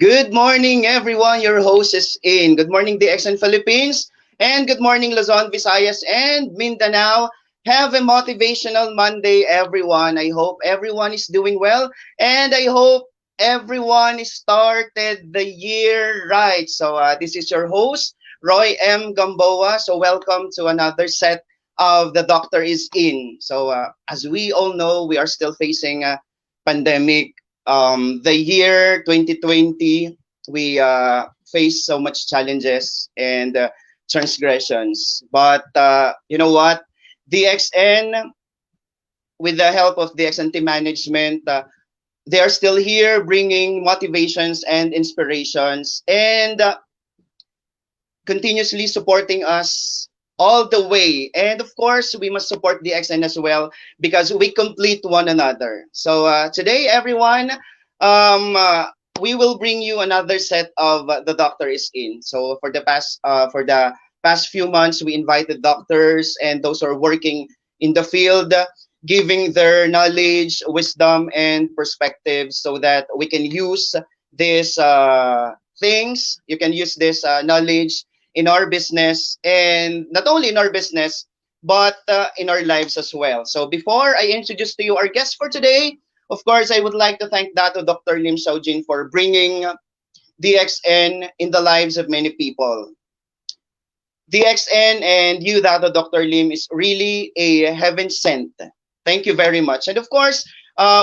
Good morning, everyone. Your host is in. Good morning, DXN Philippines, and good morning, Luzon, Visayas, and Mindanao. Have a motivational Monday, everyone. I hope everyone is doing well, and I hope everyone started the year right. This is your host, Roy M. Gamboa. So, welcome to another set of The Doctor is In. As we all know, we are still facing a pandemic. The year 2020, we faced so much challenges and transgressions. But you know what? DXN, with the help of DXN team management, they are still here bringing motivations and inspirations and continuously supporting us all the way. And of course, we must support DXN as well because we complete one another. Today, everyone, um, uh, we will bring you another set of The Doctor is In. So for the past few months, we invited doctors and those who are working in the field, giving their knowledge, wisdom, and perspectives so that we can use these things. You can use this knowledge in our business, and not only in our business but in our lives as well. So before I introduce to you our guest for today, of course I would like to thank Dato Dr. Lim Xiaojin for bringing DXN in the lives of many people. DXN and you, Dato Dr. Lim, is really a heaven sent. Thank you very much. And of course,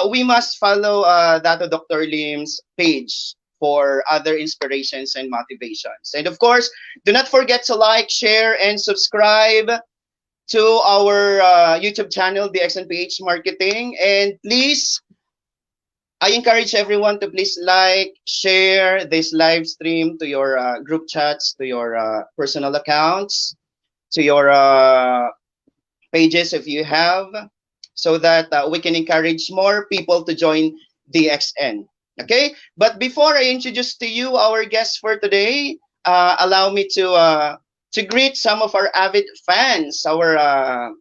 we must follow Dato Dr. Lim's page for other inspirations and motivations. And of course, do not forget to like, share, and subscribe to our YouTube channel, the XNPH Marketing. And please, I encourage everyone to please like, share this live stream to your group chats, to your personal accounts, to your pages if you have, so that we can encourage more people to join DXN. Okay, but before I introduce to you our guest for today, allow me to greet some of our avid fans, our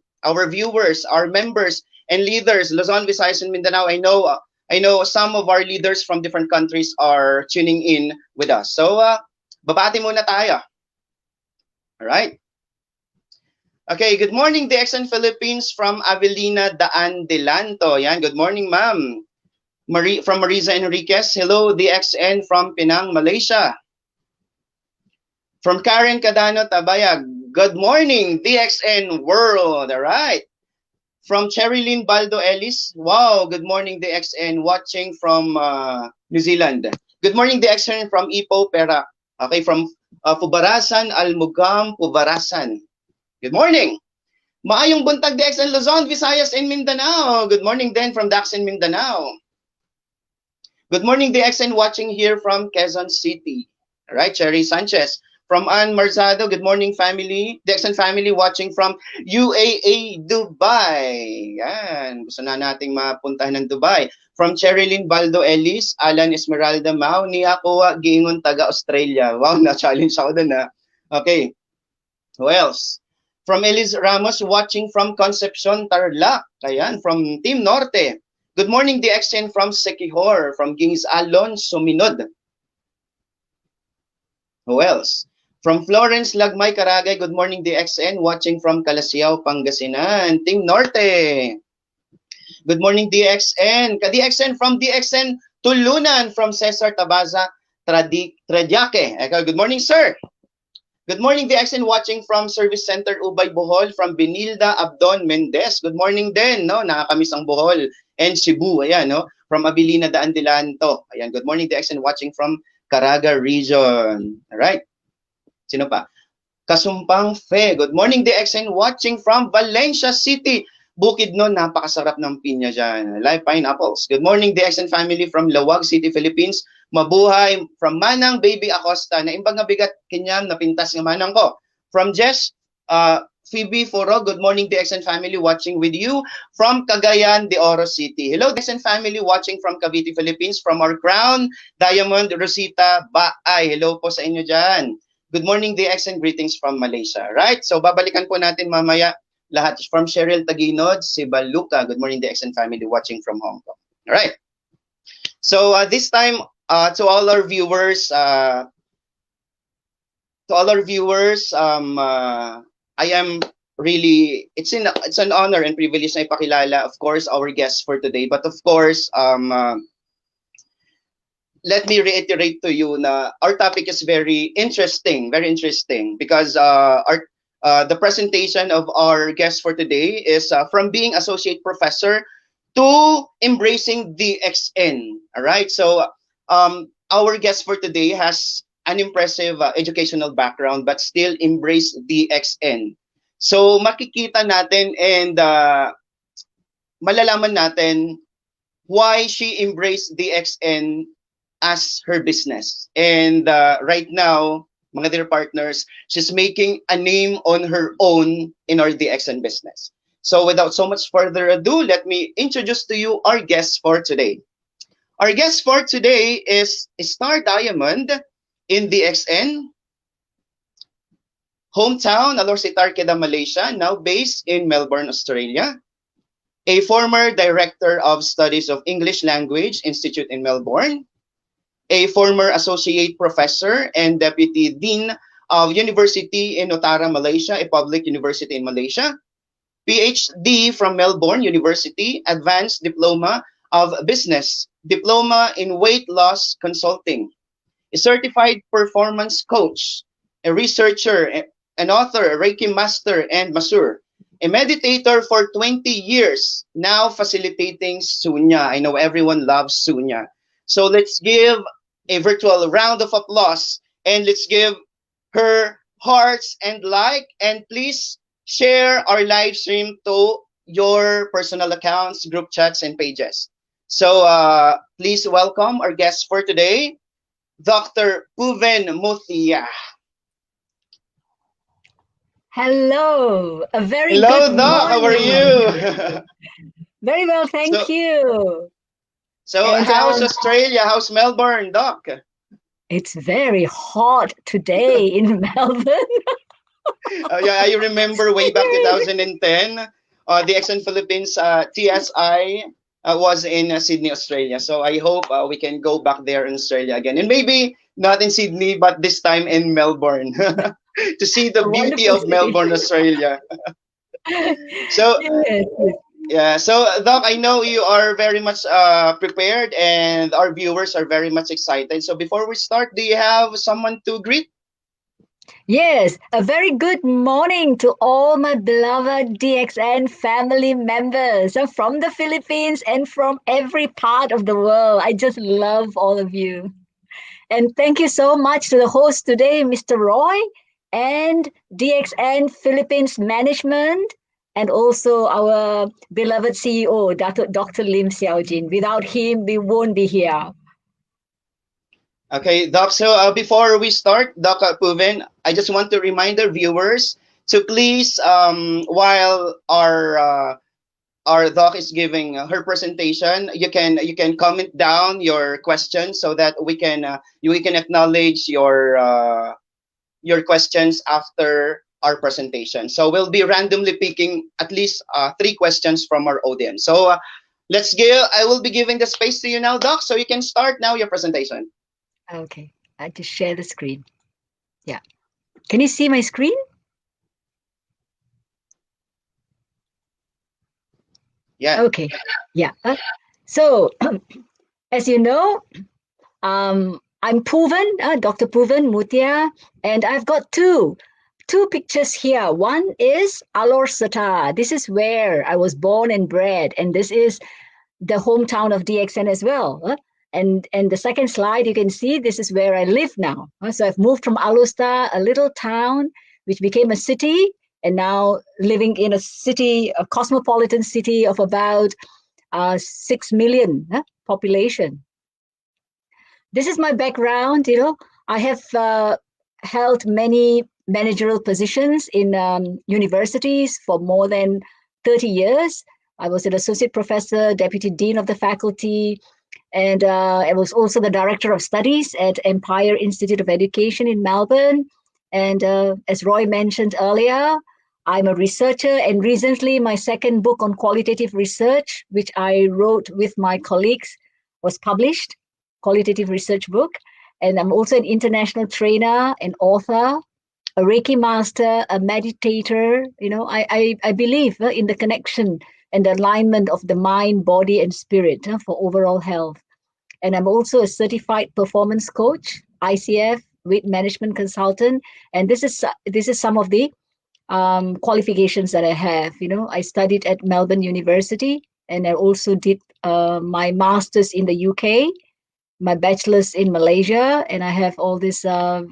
viewers, our members and leaders, Luzon, Visayas, and Mindanao. I know some of our leaders from different countries are tuning in with us. So, babati muna tayo. All right. Okay, good morning, DXN Philippines from Avelina Daan Delanto. Yan, good morning, ma'am. From Marisa Enriquez. Hello, DXN from Penang, Malaysia. From Karen Cadano Tabayag. Good morning, DXN World. All right. From Cherilyn Baldo Ellis. Wow, good morning, DXN. Watching from New Zealand. Good morning, DXN from Ipo, Perak. Okay, from Pubarasan, Almugam, Pubarasan. Good morning. Maayong buntag, DXN Luzon, Visayas, and Mindanao. Good morning then from DXN Mindanao. Good morning, DXN watching here from Quezon City. All right, Cherry Sanchez. From Ann Marzado, good morning, family. DXN family watching from UAE, Dubai. Yan, gusto na nating mapuntahan ng Dubai. From Cherilyn Baldo Ellis, Alan Esmeralda Mau, ni ako giingon taga Australia. Wow, na-challenge ako dun ha. Okay, who else? From Elis Ramos watching from Concepcion, Tarlac. Ayan, from Team Norte. Good morning, DXN from Sekihor, from Gings Alon, Suminod. Who else? From Florence Lagmay, Caragay, good morning, DXN, watching from Calasiao, Pangasinan, Team Norte. Good morning, DXN. Ka-DXN from DXN Tulunan, from Cesar Tabaza, Tradiake. Good morning, sir. Good morning, DXN watching from Service Center Ubay, Bohol, from Benilda Abdon Mendez. Good morning din, no? Nakakamiss ang Bohol and Cebu, ayan, no? From Abilina Daan Dilanto. Ayan, good morning, DXN watching from Caraga region. All right. Sino pa? Kasumpang Fe. Good morning, DXN watching from Valencia City. Bukidnon, napakasarap ng pinya dyan. Live pineapples. Good morning, DXN family from Lawag City, Philippines. Mabuhay from Manang Baby Acosta. Naimbang nga bigat kinyam, napintas nga manang ko. From Jess Phoebe Foro, good morning, DXN family watching with you from Cagayan de Oro City. Hello, DXN family watching from Cavite, Philippines. From our crown, Diamond Rosita Baay. Hello po sa inyo dyan. Good morning, DXN. Greetings from Malaysia. Right? So, babalikan po natin mamaya lahat. From Cheryl Taginod, Sibaluca. Good morning, DXN family watching from Hong Kong. All right. So, this time, To all our viewers, I am really it's an honor and privilege na ipakilala, of course, our guest for today. But of course, let me reiterate to you na our topic is very interesting because our the presentation of our guest for today is from being associate professor to embracing DXN. All right, so our guest for today has an impressive educational background but still embrace DXN. So makikita natin and malalaman natin why she embraced DXN as her business. And right now, mga dear partners, she's making a name on her own in our DXN business. So without so much further ado, let me introduce to you our guest for today. Our guest for today is Star Diamond in DXN, hometown Alor Sitar, Kedah, Malaysia, now based in Melbourne, Australia. A former director of studies of English Language Institute in Melbourne, a former associate professor and deputy dean of University in Utara, Malaysia, a public university in Malaysia, PhD from Melbourne University, advanced diploma of business, diploma in weight loss consulting, a certified performance coach, a researcher, an author, a Reiki master and masseur, a meditator for 20 years, now facilitating Sunya. I know everyone loves Sunya. So let's give a virtual round of applause and let's give her hearts and like, and please share our live stream to your personal accounts, group chats, and pages. So please welcome our guest for today, Dr. Puven Muthiah. Hello, a very good Hello, Doc. How are morning. you? Very well, thank so, you. so And how's Australia? How's Melbourne, Doc? it's very hot today in Melbourne. Yeah, I remember way back 2010, the XN Philippines TSI was in Sydney, Australia. So I hope we can go back there in Australia again. And maybe not in Sydney, but this time in Melbourne to see the A beauty wonderful of city. Melbourne, Australia. So, Yes, yes. yeah, so Doc, I know you are very much prepared and our viewers are very much excited. So before we start, do you have someone to greet? Yes, a very good morning to all my beloved DXN family members from the Philippines and from every part of the world. I just love all of you. And thank you so much to the host today, Mr. Roy, and DXN Philippines Management, and also our beloved CEO, Dr. Lim Xiaojin. Without him, we won't be here. Okay, Doc. So before we start, Doc Puven, I just want to remind our viewers to please, while our Doc is giving her presentation, you can comment down your questions so that we can acknowledge your questions after our presentation. So we'll be randomly picking at least three questions from our audience. So let's give. I will be giving the space to you now, Doc. So you can start now your presentation. Okay, I just share the screen. Yeah. Can you see my screen? Yeah. Okay. Yeah. So, as you know, I'm Puven, Dr. Puven Muthiah, and I've got two pictures here. One is Alor Setar. This is where I was born and bred, and this is the hometown of DXN as well. And the second slide, you can see this is where I live now. So I've moved from Alustar, a little town which became a city, and now living in a city, a cosmopolitan city of about 6 million population. This is my background. I have held many managerial positions in universities for more than 30 years. I was an associate professor, deputy dean of the faculty, and I was also the director of studies at Empire Institute of Education in Melbourne. And as Roy mentioned earlier, I'm a researcher, and recently my second book on qualitative research, which I wrote with my colleagues, was published. qualitative research book. And I'm also an international trainer, an author, a Reiki master, a meditator. I believe in the connection and the alignment of the mind, body, and spirit for overall health. And I'm also a certified performance coach, ICF, weight management consultant. And this is some of the qualifications that I have. I studied at Melbourne University, and I also did my master's in the UK, my bachelor's in Malaysia, and I have all these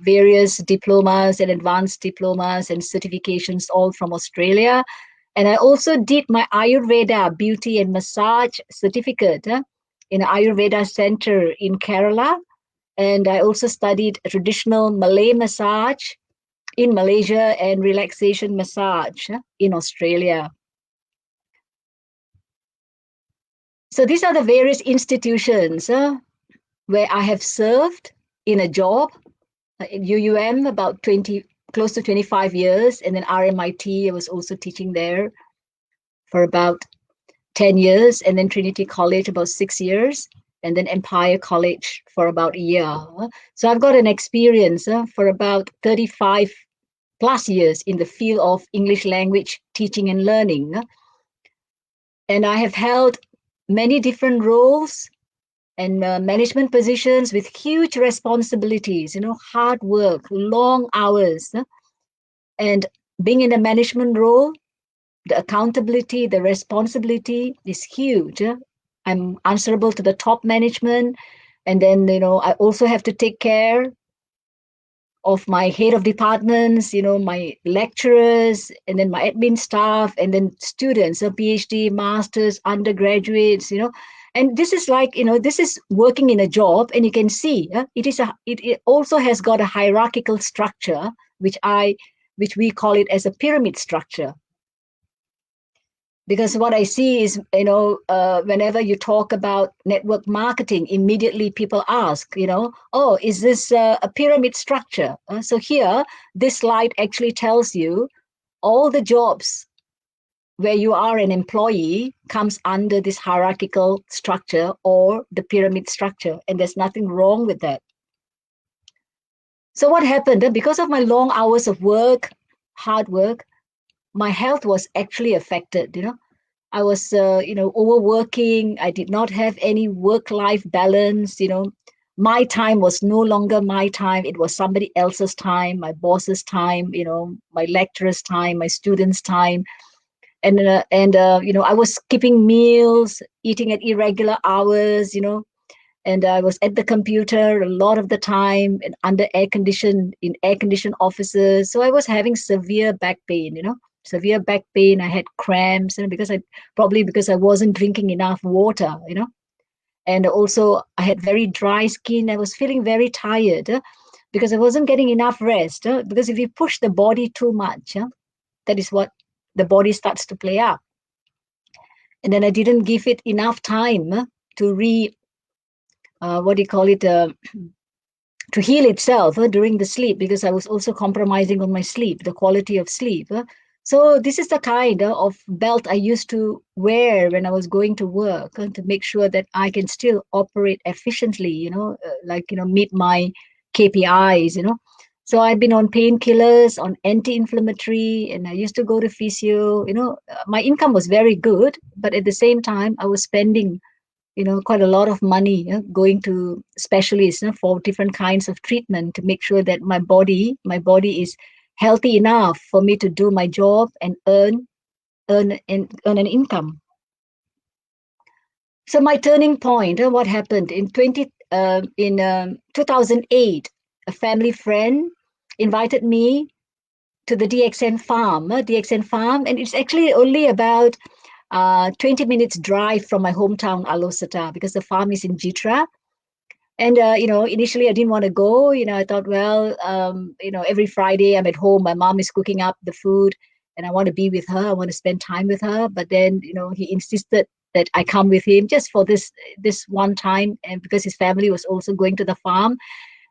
various diplomas and advanced diplomas and certifications all from Australia. And I also did my Ayurveda beauty and massage certificate in an Ayurveda center in Kerala. And I also studied traditional Malay massage in Malaysia and relaxation massage in Australia. So these are the various institutions where I have served in a job. In UUM, about 20, close to 25 years. And then RMIT, I was also teaching there for about 10 years. And then Trinity College, about 6 years. And then Empire College for about a year. So I've got an experience for about 35 plus years in the field of English language teaching and learning. And I have held many different roles and management positions with huge responsibilities, hard work, long hours. And being in a management role, the accountability, the responsibility is huge. I'm answerable to the top management. And then, I also have to take care of my head of departments, my lecturers, and then my admin staff, and then students, PhD, masters, undergraduates, and this is like, this is working in a job, and you can see it also has got a hierarchical structure, which we call it as a pyramid structure. Because what I see is, whenever you talk about network marketing, immediately people ask, oh, is this a pyramid structure? So here, this slide actually tells you all the jobs where you are an employee comes under this hierarchical structure or the pyramid structure. And there's nothing wrong with that. So what happened? Because of my long hours of work, hard work, my health was actually affected, I was, overworking. I did not have any work-life balance. My time was no longer my time. It was somebody else's time, my boss's time, my lecturer's time, my students' time. And I was skipping meals, eating at irregular hours, and I was at the computer a lot of the time and under in air-conditioned offices. So I was having severe back pain, severe back pain. I had cramps, because I wasn't drinking enough water, and also I had very dry skin. I was feeling very tired because I wasn't getting enough rest. Because if you push the body too much, that is what the body starts to play up. And then I didn't give it enough time to to heal itself during the sleep, because I was also compromising on my sleep, the quality of sleep. So this is the kind of belt I used to wear when I was going to work to make sure that I can still operate efficiently, meet my KPIs, So I've been on painkillers, on anti-inflammatory, and I used to go to physio. My income was very good, but at the same time, I was spending quite a lot of money going to specialists for different kinds of treatment to make sure that my body is healthy enough for me to do my job and earn an income. So my turning point, what happened in 2008, a family friend invited me to the DXN farm, and it's actually only about 20 minutes drive from my hometown, Alosata, because the farm is in Jitra. And, initially I didn't want to go. I thought, well, every Friday I'm at home. My mom is cooking up the food and I want to be with her. I want to spend time with her. But then, he insisted that I come with him just for this one time. And because his family was also going to the farm.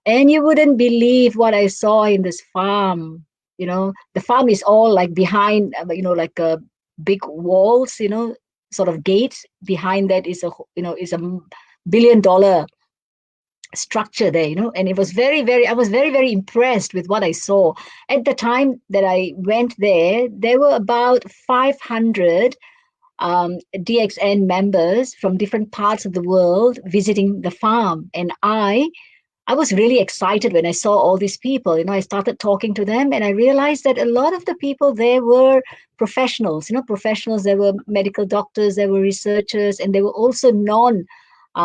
And you wouldn't believe what I saw in this farm. The farm is all like behind, like big walls, sort of gates. Behind that is a $1 billion structure there, and it was I was very, very impressed with what I saw. At the time that I went there, there were about 500 DXN members from different parts of the world visiting the farm. And I was really excited when I saw all these people. I started talking to them and I realized that a lot of the people there were professionals, professionals. There were medical doctors, there were researchers, and there were also non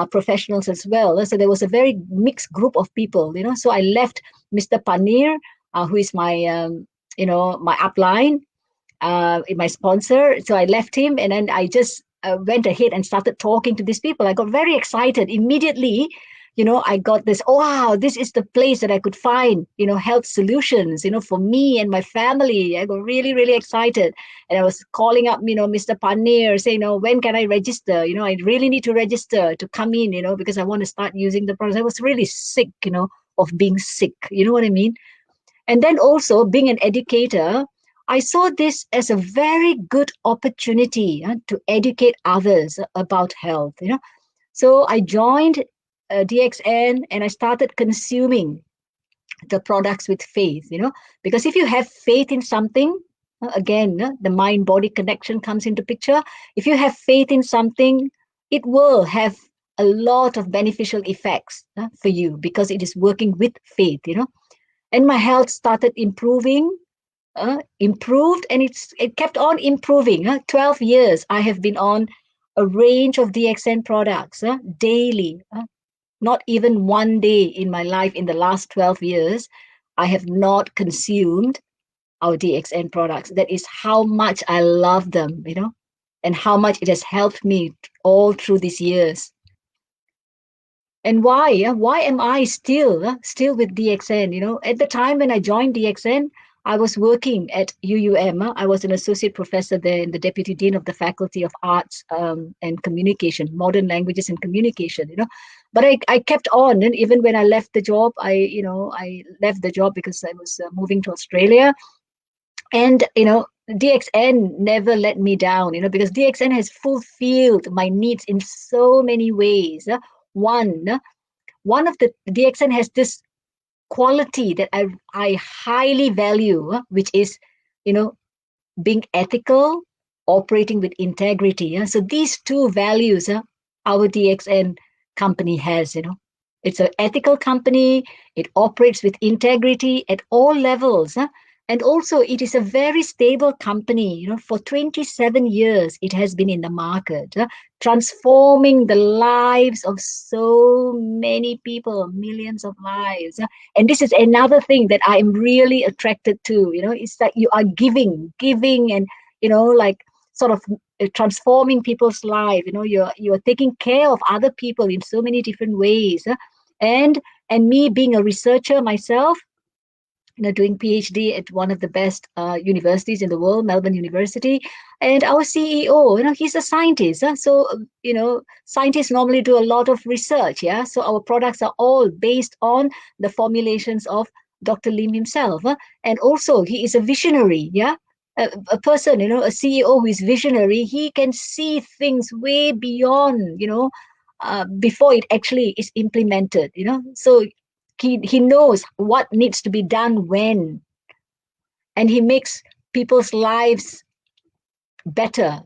professionals as well. So there was a very mixed group of people, So I left Mr. Panir, who is my, my upline, my sponsor. So I left him and then I just went ahead and started talking to these people. I got very excited immediately. I got this, oh, wow, this is the place that I could find, health solutions, for me and my family. I got really, really excited. And I was calling up, Mr. Panir, saying, when can I register? I really need to register to come in, because I want to start using the products. I was really sick, of being sick. You know what I mean? And then also being an educator, I saw this as a very good opportunity to educate others about health. So I joined DXN and I started consuming the products with faith. Because if you have faith in something, again, the mind body connection comes into picture. If you have faith in something, it will have a lot of beneficial effects for you because it is working with faith. And my health started improved, and it kept on improving. 12 years I have been on a range of DXN products daily. Not even one day in my life in the last 12 years I have not consumed our DXN products. That is how much I love them, and how much it has helped me all through these years. And why am I still with DXN? At the time when I joined DXN, I was working at UUM. I was an associate professor there and the deputy dean of the Faculty of Arts and Communication, Modern Languages and Communication. But I kept on, and even when I left the job, I left the job because I was moving to Australia, and DXN never let me down. Because DXN has fulfilled my needs in so many ways. One of the DXN has this quality that I highly value, which is, being ethical, operating with integrity. So these two values, our DXN company has. It's an ethical company. It operates with integrity at all levels. And also, it is a very stable company. For 27 years, it has been in the market, transforming the lives of so many people, millions of lives. And this is another thing that I am really attracted to. It's that you are giving, and like sort of transforming people's life. You're taking care of other people in so many different ways. And me being a researcher myself, doing PhD at one of the best universities in the world, Melbourne University. And our CEO, he's a scientist. So, scientists normally do a lot of research. Yeah. So our products are all based on the formulations of Dr. Lim himself. And also he is a visionary. Yeah. A person, a CEO who is visionary, he can see things way beyond, before it actually is implemented. So he knows what needs to be done when, and he makes people's lives better,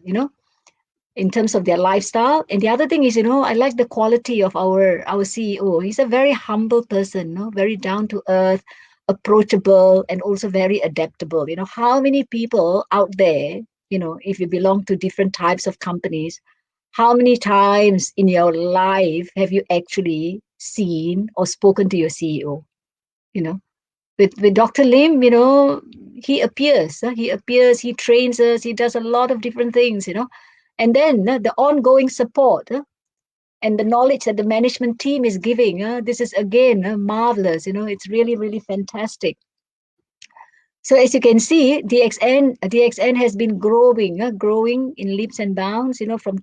in terms of their lifestyle. And the other thing is, I like the quality of our CEO. He's a very humble person, very down to earth, approachable, and also very adaptable. How many people out there, if you belong to different types of companies, how many times in your life have you actually seen or spoken to your CEO? With Dr. Lim, he appears, he trains us, he does a lot of different things, and then the ongoing support and the knowledge that the management team is giving, this is again marvelous. It's really, really fantastic. So as you can see, DXN has been growing in leaps and bounds. From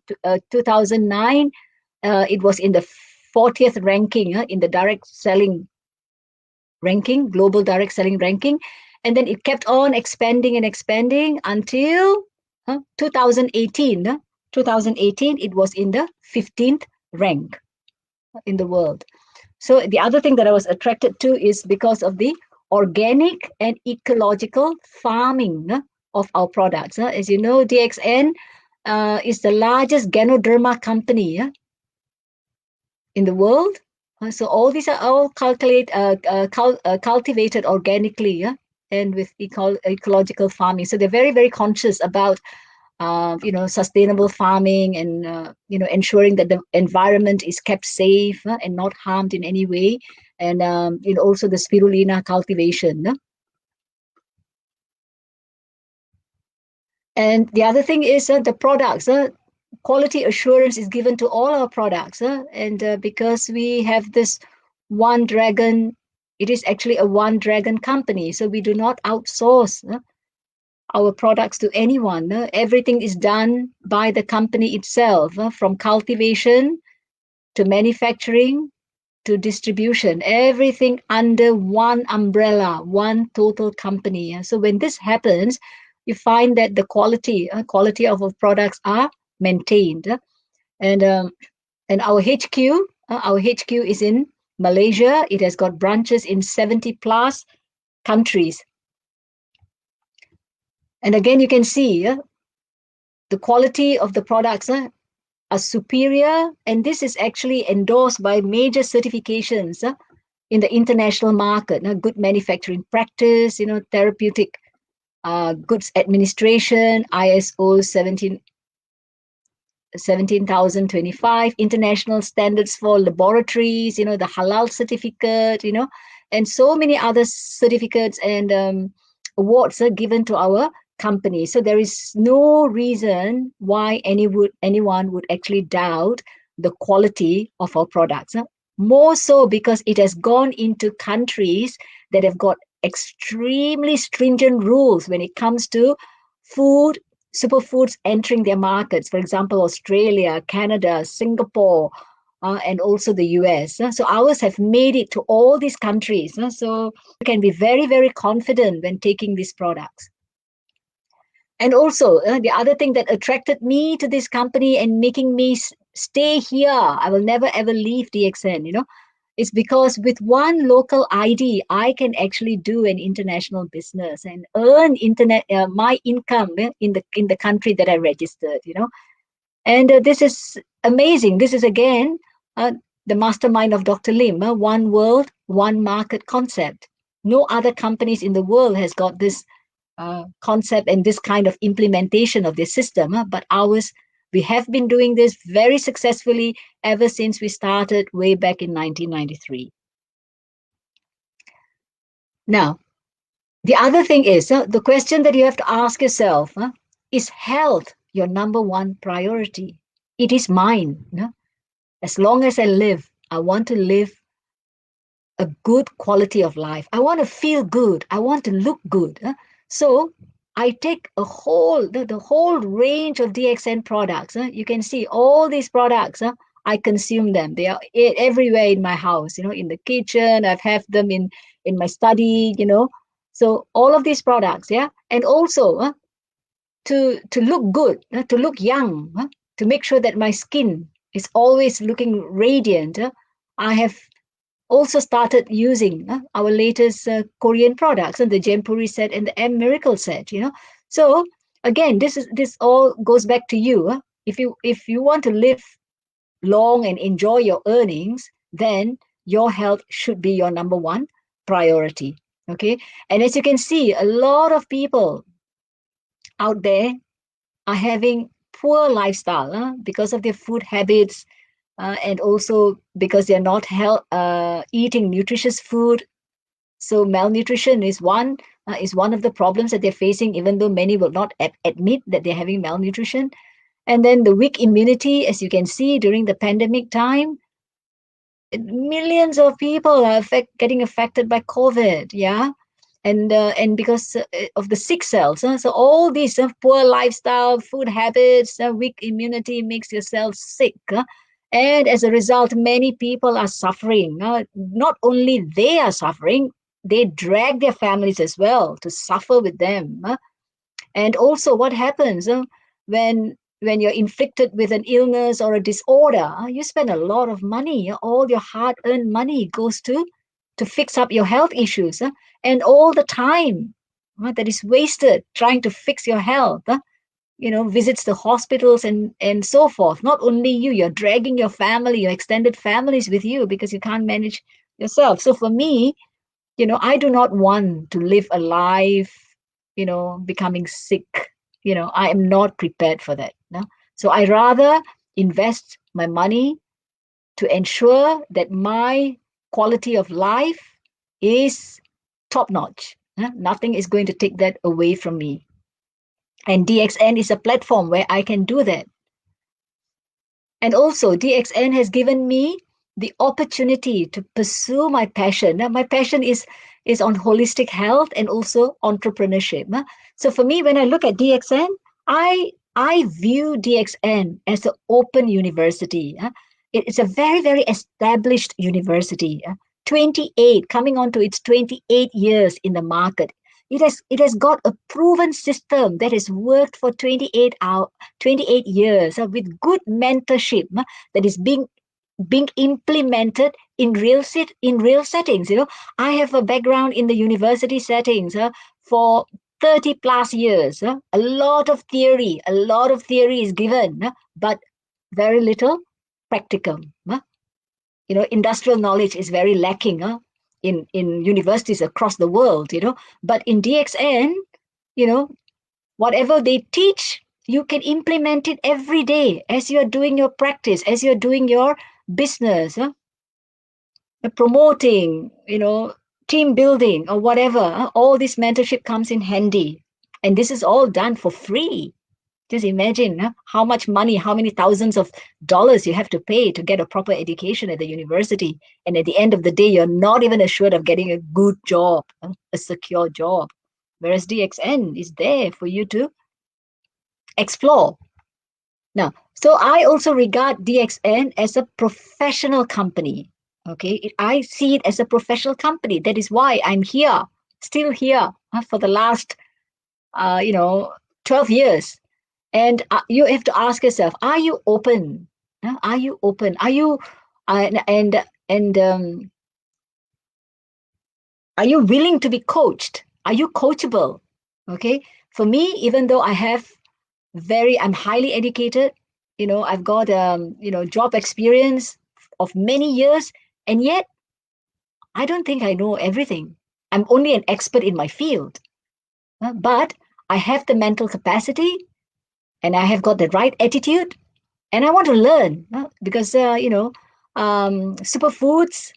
2009, it was in the 40th ranking in the direct selling ranking, global direct selling ranking. And then it kept on expanding and expanding until 2018. 2018, it was in the 15th rank in the world. So the other thing that I was attracted to is because of the organic and ecological farming of our products. As you know, DXN is the largest Ganoderma company in the world. So all these are all cultivated organically, and with ecological farming. So they're very, very conscious about sustainable farming and ensuring that the environment is kept safe and not harmed in any way, and also the spirulina cultivation. And the other thing is the products. Quality assurance is given to all our products, and because we have this one dragon, it is actually a one dragon company, so we do not outsource our products to anyone. Everything is done by the company itself, from cultivation to manufacturing to distribution, everything under one umbrella, one total company. So when this happens, you find that the quality of our products are maintained. And our HQ is in Malaysia. It has got branches in 70 plus countries. And again, you can see the quality of the products are superior, and this is actually endorsed by major certifications in the international market. Good manufacturing practice, therapeutic goods administration, ISO 17,025, international standards for laboratories, the halal certificate, and so many other certificates and awards are given to our company. So there is no reason why anyone would actually doubt the quality of our products. More so because it has gone into countries that have got extremely stringent rules when it comes to food, superfoods entering their markets. For example, Australia, Canada, Singapore, and also the US. So ours have made it to all these countries. So you can be very, very confident when taking these products. And also, the other thing that attracted me to this company and making me stay here, I will never ever leave DXN, is because with one local ID, I can actually do an international business and earn my income in the country that I registered, And this is amazing. This is again the mastermind of Dr. Lim, one world, one market concept. No other companies in the world has got this concept and this kind of implementation of this system, but ours, we have been doing this very successfully ever since we started way back in 1993. Now, the other thing is the question that you have to ask yourself, is health your number one priority? It is mine. As long as I live, I want to live a good quality of life. I want to feel good. I want to look good. So I take the whole range of DXN products. You can see all these products. I consume them. They are everywhere in my house. In the kitchen. I've have them in my study. So all of these products, yeah, and also to look good, to look young, to make sure that my skin is always looking radiant. I have also started using our latest Korean products and the Jempuri set and the M Miracle set. So again, this all goes back to you. If you want to live long and enjoy your earnings, then your health should be your number one priority. Okay, and as you can see, a lot of people out there are having poor lifestyle because of their food habits, and also because they're not eating nutritious food. So malnutrition is one of the problems that they're facing, even though many will not admit that they're having malnutrition. And then the weak immunity, as you can see during the pandemic time, millions of people are getting affected by COVID. Yeah. And because of the sick cells, so all these poor lifestyle, food habits, weak immunity makes your cells sick, and as a result, many people are suffering. Not only they are suffering, they drag their families as well to suffer with them. And also, what happens when when you're inflicted with an illness or a disorder, you spend a lot of money. All your hard-earned money goes to fix up your health issues, and all the time that is wasted trying to fix your health. Visits to hospitals and so forth. Not only you're dragging your family, your extended families with you because you can't manage yourself. So for me, I do not want to live a life, becoming sick. I am not prepared for that. No? So I rather invest my money to ensure that my quality of life is top notch. Nothing is going to take that away from me. And DXN is a platform where I can do that. And also, DXN has given me the opportunity to pursue my passion. Now, my passion is on holistic health and also entrepreneurship. So for me, when I look at DXN, I view DXN as an open university. It's a very, very established university. 28, coming on to its 28 years in the market. It has got a proven system that has worked for 28 years with good mentorship that is being implemented in real settings. I have a background in the university settings for 30 plus years. A lot of theory is given, but very little practical. Industrial knowledge is very lacking in universities across the world. But in DXN, you know whatever they teach, you can implement it every day as you're doing your practice, as you're doing your business, promoting, team building or whatever. All this mentorship comes in handy, and this is all done for free. Just imagine how much money, how many thousands of dollars you have to pay to get a proper education at the university. And at the end of the day, you're not even assured of getting a good job, a secure job. Whereas DXN is there for you to explore. Now, so I also regard DXN as a professional company. Okay, I see it as a professional company. That is why I'm here, still here for the last, 12 years. And you have to ask yourself: Are you open? Are you open? Are you and are you willing to be coached? Are you coachable? Okay. For me, even though I'm highly educated. I've got job experience of many years, and yet I don't think I know everything. I'm only an expert in my field, but I have the mental capacity, and I have got the right attitude, and I want to learn because superfoods.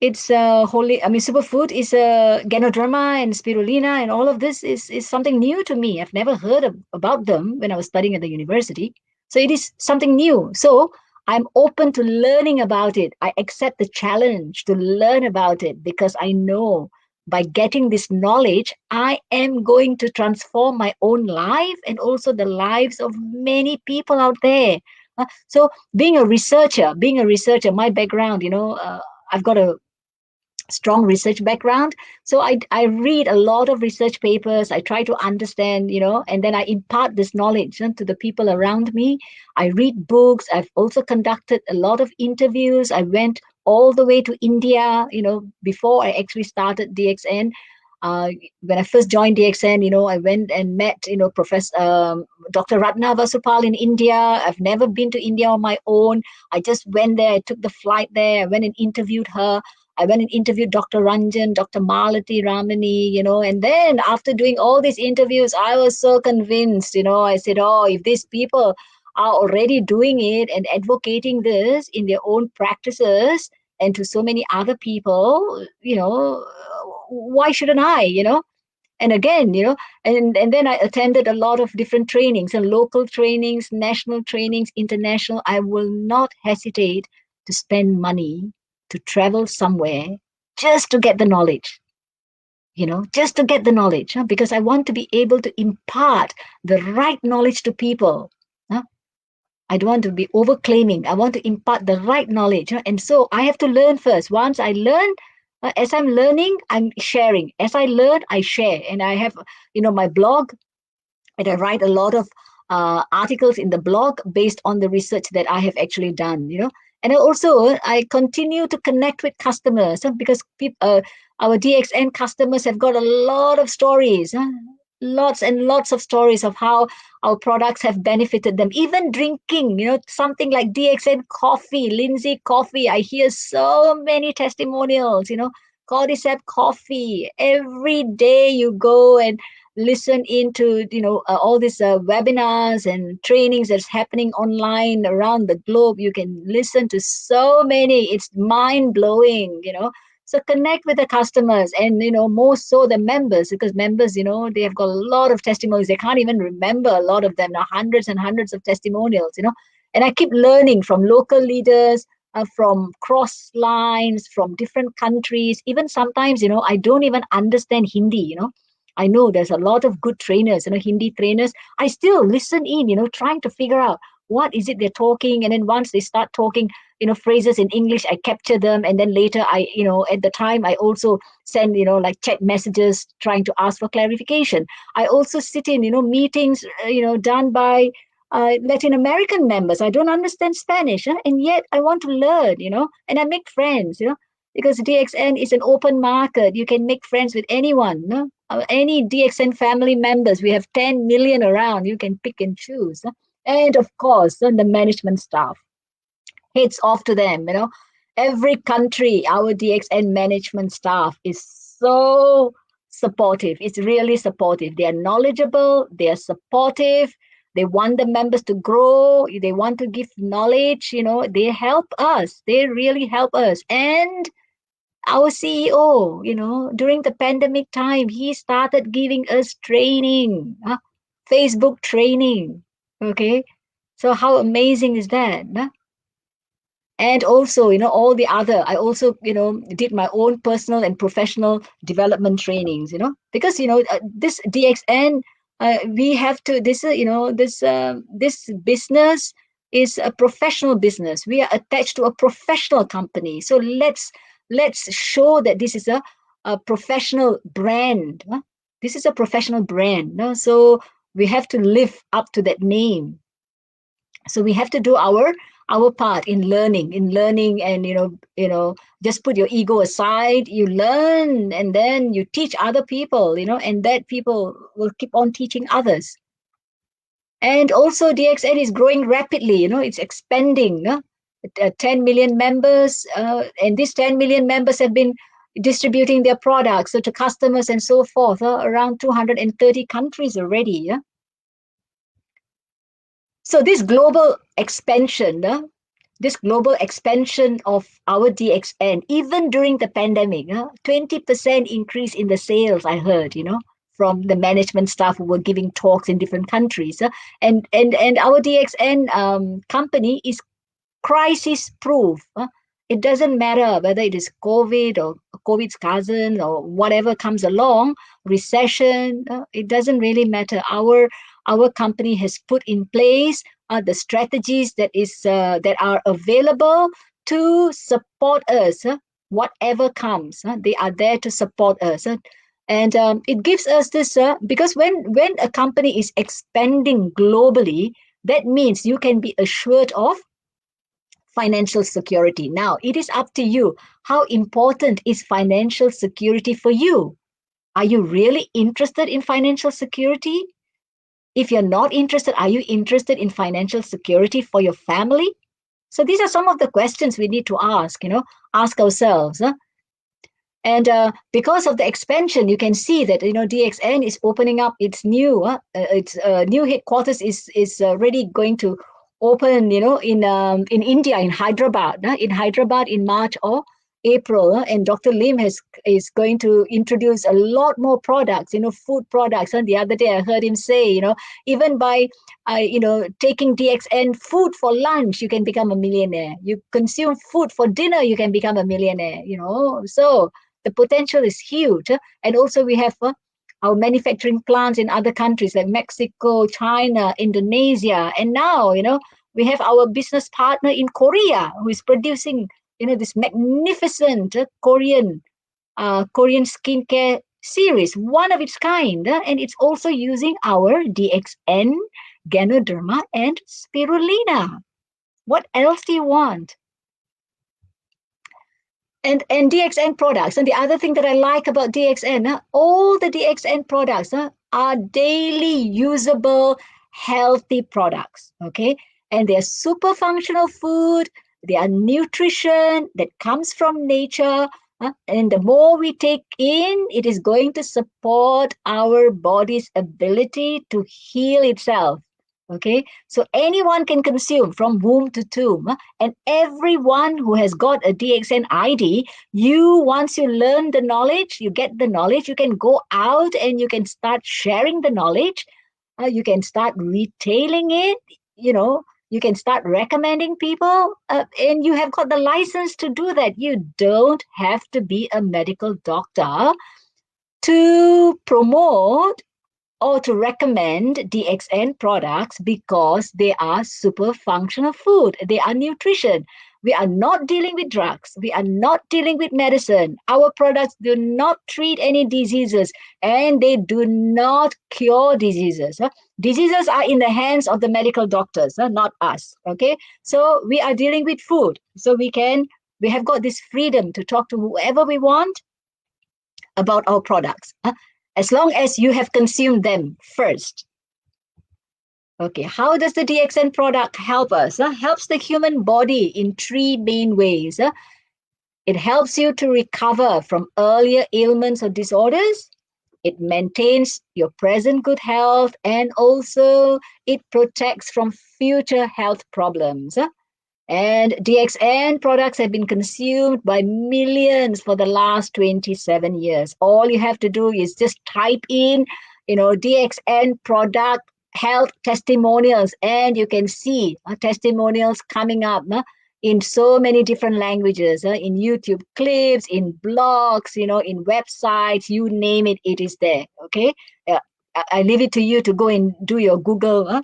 It's wholly. I mean, superfood is Ganoderma and spirulina, and all of this is something new to me. I've never heard about them when I was studying at the university. So it is something new. So I'm open to learning about it. I accept the challenge to learn about it because I know by getting this knowledge, I am going to transform my own life and also the lives of many people out there. So being a researcher, my background, I've got a strong research background. So I read a lot of research papers. I try to understand, and then I impart this knowledge to the people around me. I read books. I've also conducted a lot of interviews. I went all the way to India, before I actually started DXN. When I first joined DXN, I went and met, Professor Dr. Ratna Vasupal in India. I've never been to India on my own. I just went there. I took the flight there. I went and interviewed her. I went and interviewed Dr. Ranjan, Dr. Malati Ramani, and then after doing all these interviews, I was so convinced, I said, oh, if these people are already doing it and advocating this in their own practices and to so many other people, why shouldn't I, And again, and then I attended a lot of different trainings and local trainings, national trainings, international. I will not hesitate to spend money to travel somewhere just to get the knowledge, just to get the knowledge, because I want to be able to impart the right knowledge to people. I don't want to be overclaiming. I want to impart the right knowledge. And so I have to learn first. Once I learn, as I'm learning, I'm sharing. As I learn, I share. And I have, my blog, and I write a lot of articles in the blog based on the research that I have actually done, And also, I continue to connect with customers because our DXN customers have got a lot of stories, lots and lots of stories of how our products have benefited them. Even drinking, something like DXN coffee, Lindsay coffee. I hear so many testimonials, Cordyceps coffee. Every day you go and listen into, all these webinars and trainings that's happening online around the globe. You can listen to so many. It's mind blowing, So connect with the customers and, more so the members, because members, they have got a lot of testimonies. They can't even remember a lot of them now, hundreds and hundreds of testimonials, And I keep learning from local leaders, from cross lines, from different countries. Even sometimes, I don't even understand Hindi, I know there's a lot of good trainers, Hindi trainers. I still listen in, trying to figure out what is it they're talking. And then once they start talking, phrases in English, I capture them. And then later at the time, I also send, like chat messages trying to ask for clarification. I also sit in, meetings, done by Latin American members. I don't understand Spanish, and yet I want to learn, and I make friends, because DXN is an open market. You can make friends with anyone, no? Any DXN family members. We have 10 million around. You can pick and choose. And of course, the management staff. Hats off to them, Every country, our DXN management staff is so supportive. It's really supportive. They are knowledgeable. They are supportive. They want the members to grow. They want to give knowledge. They help us. They really help us. And our CEO, during the pandemic time, he started giving us training, Facebook training. Okay. So how amazing is that? And also, all the other, I also, did my own personal and professional development trainings, because, this DXN, we have to, this, this business is a professional business. We are attached to a professional company. So let's show that this is a professional brand. This is a professional brand. So we have to live up to that name. So we have to do our part in learning and just put your ego aside. You learn and then you teach other people, and that people will keep on teaching others. And also DXN is growing rapidly, it's expanding. 10 million members, and these 10 million members have been distributing their products to customers and so forth, around 230 countries already. Yeah. So this global expansion, of our DXN, even during the pandemic, 20% increase in the sales, I heard, from the management staff who were giving talks in different countries. And our DXN company is crisis proof. It doesn't matter whether it is COVID or COVID's cousin or whatever comes along, recession, it doesn't really matter. Our company has put in place the strategies that are available to support us. Whatever comes, they are there to support us. And it gives us this, because when a company is expanding globally, that means you can be assured of financial security. Now, it is up to you. How important is financial security for you? Are you really interested in financial security? If you're not interested, are you interested in financial security for your family? So these are some of the questions we need to ask ourselves. And because of the expansion, you can see that DXN is opening up its new headquarters is already going to open in India, in Hyderabad, in March or April, and Dr. Lim is going to introduce a lot more products, food products. And the other day I heard him say, even by taking DXN food for lunch, you can become a millionaire. You consume food for dinner, you can become a millionaire. So the potential is huge. And also we have our manufacturing plants in other countries like Mexico, China, Indonesia, and now we have our business partner in Korea who is producing this magnificent Korean skincare series, one of its kind, and it's also using our DXN Ganoderma, and Spirulina. What else do you want? And DXN products. And the other thing that I like about DXN, all the DXN products are daily usable, healthy products. Okay. And they're super functional food. They are nutrition that comes from nature. And the more we take in, it is going to support our body's ability to heal itself. Okay, so anyone can consume from womb to tomb, and everyone who has got a DXN ID, once you learn the knowledge, you get the knowledge, you can go out and you can start sharing the knowledge. You can start retailing it. You can start recommending people, and you have got the license to do that. You don't have to be a medical doctor to promote or to recommend DXN products because they are super functional food. They are nutrition. We are not dealing with drugs. We are not dealing with medicine. Our products do not treat any diseases, and they do not cure diseases. Diseases are in the hands of the medical doctors, not us. Okay, so we are dealing with food. So we have got this freedom to talk to whoever we want about our products, as long as you have consumed them first. Okay, how does the DXN product help us? Helps the human body in three main ways. It helps you to recover from earlier ailments or disorders. It maintains your present good health, and also it protects from future health problems. And DXN products have been consumed by millions for the last 27 years. All you have to do is just type in, DXN product health testimonials, and you can see testimonials coming up in so many different languages, in YouTube clips, in blogs, in websites, you name it, it is there. Okay. I leave it to you to go and do your Google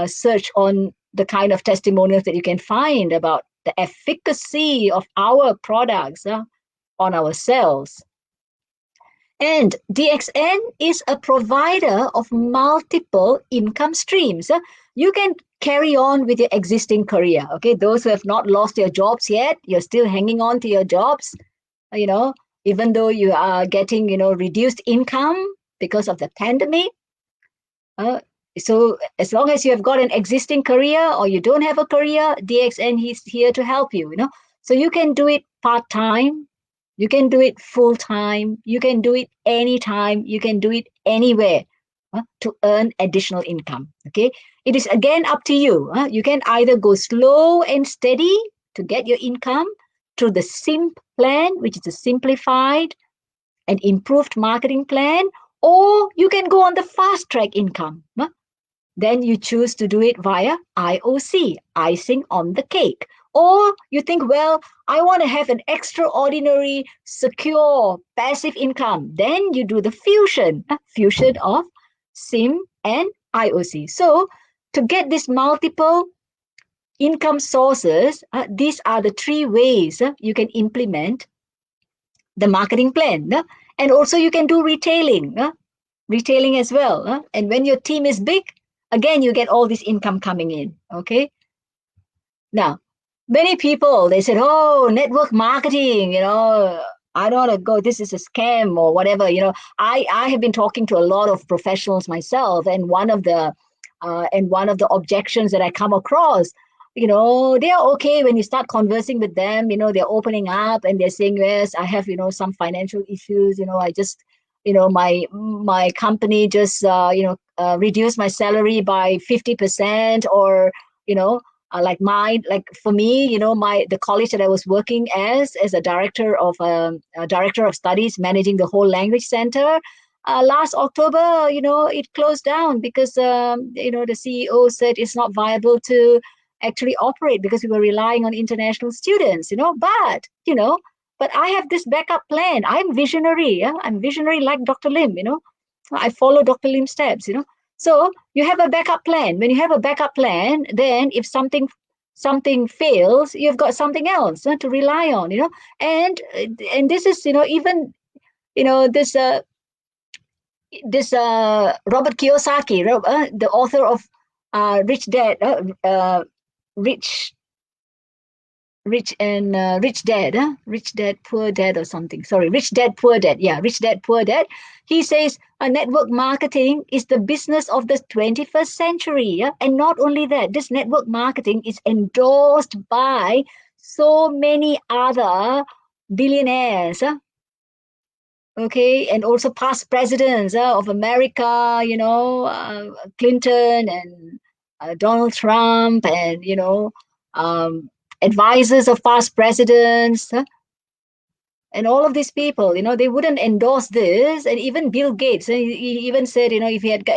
search on the kind of testimonials that you can find about the efficacy of our products on our cells. And DXN is a provider of multiple income streams. You can carry on with your existing career. Okay, those who have not lost their jobs yet, you're still hanging on to your jobs, even though you are getting, reduced income because of the pandemic. So as long as you have got an existing career or you don't have a career, DXN is here to help you, So you can do it part-time, you can do it full-time, you can do it anytime, you can do it anywhere to earn additional income, okay? It is again up to you. You can either go slow and steady to get your income through the SIMP plan, which is a simplified and improved marketing plan, or you can go on the fast-track income. Then you choose to do it via IOC, icing on the cake. Or you think, well, I want to have an extraordinary, secure, passive income. Then you do the fusion of SIM and IOC. So to get these multiple income sources, these are the three ways you can implement the marketing plan. And also you can do retailing as well. And when your team is big, again, you get all this income coming in, okay? Now, many people, they said, oh, network marketing, I don't want to go, this is a scam or whatever, I have been talking to a lot of professionals myself, and one of the objections that I come across, they are okay when you start conversing with them, they're opening up and they're saying, yes, I have, some financial issues, I just, my company just, reduced my salary by 50%, or, like for me, the college that I was working as a director of studies managing the whole language center, last October, it closed down because, the CEO said it's not viable to actually operate because we were relying on international students, but I have this backup plan. I'm visionary. I'm visionary like Dr. Lim, I follow Dr. Lim's steps, So you have a backup plan. When you have a backup plan, then if something fails, you've got something else to rely on, And this is, even, this Robert Kiyosaki, the author of rich dad, rich rich dad, rich dad poor dad or something. Sorry, rich dad poor dad. Yeah, rich dad poor dad. He says network marketing is the business of the 21st century. Yeah? And not only that, this network marketing is endorsed by so many other billionaires. Okay, and also past presidents of America, Clinton and Donald Trump, and um, advisors of past presidents, and all of these people, they wouldn't endorse this. And even Bill Gates, he even said, if he had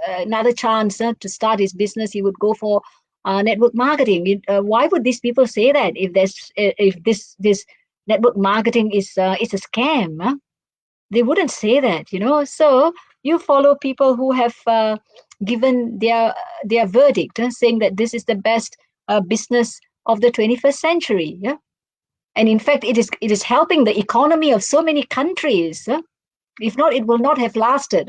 another chance to start his business, he would go for network marketing. Why would these people say that if this network marketing is a scam? Huh? They wouldn't say that. So you follow people who have given their verdict, saying that this is the best business of the 21st century. Yeah, and in fact, it is helping the economy of so many countries. If not, it will not have lasted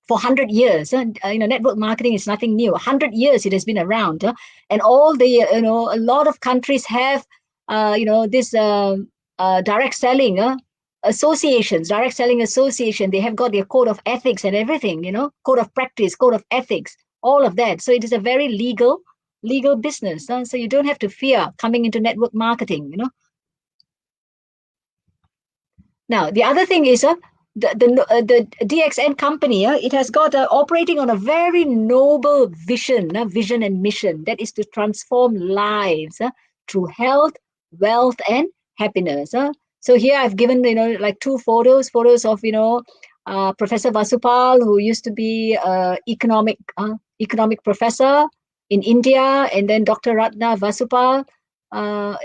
for 100 years. Network marketing is nothing new. 100 years it has been around, and all the a lot of countries have this direct selling associations, direct selling association. They have got their code of ethics and everything, code of practice, code of ethics, all of that. So it is a very legal business. So you don't have to fear coming into network marketing. Now, the other thing is the DXN company, it has got operating on a very noble vision and mission, that is to transform lives through health, wealth, and happiness. So here I've given, like two photos of, Professor Vasupal, who used to be economic professor in India, and then Dr. Ratna Vasupal,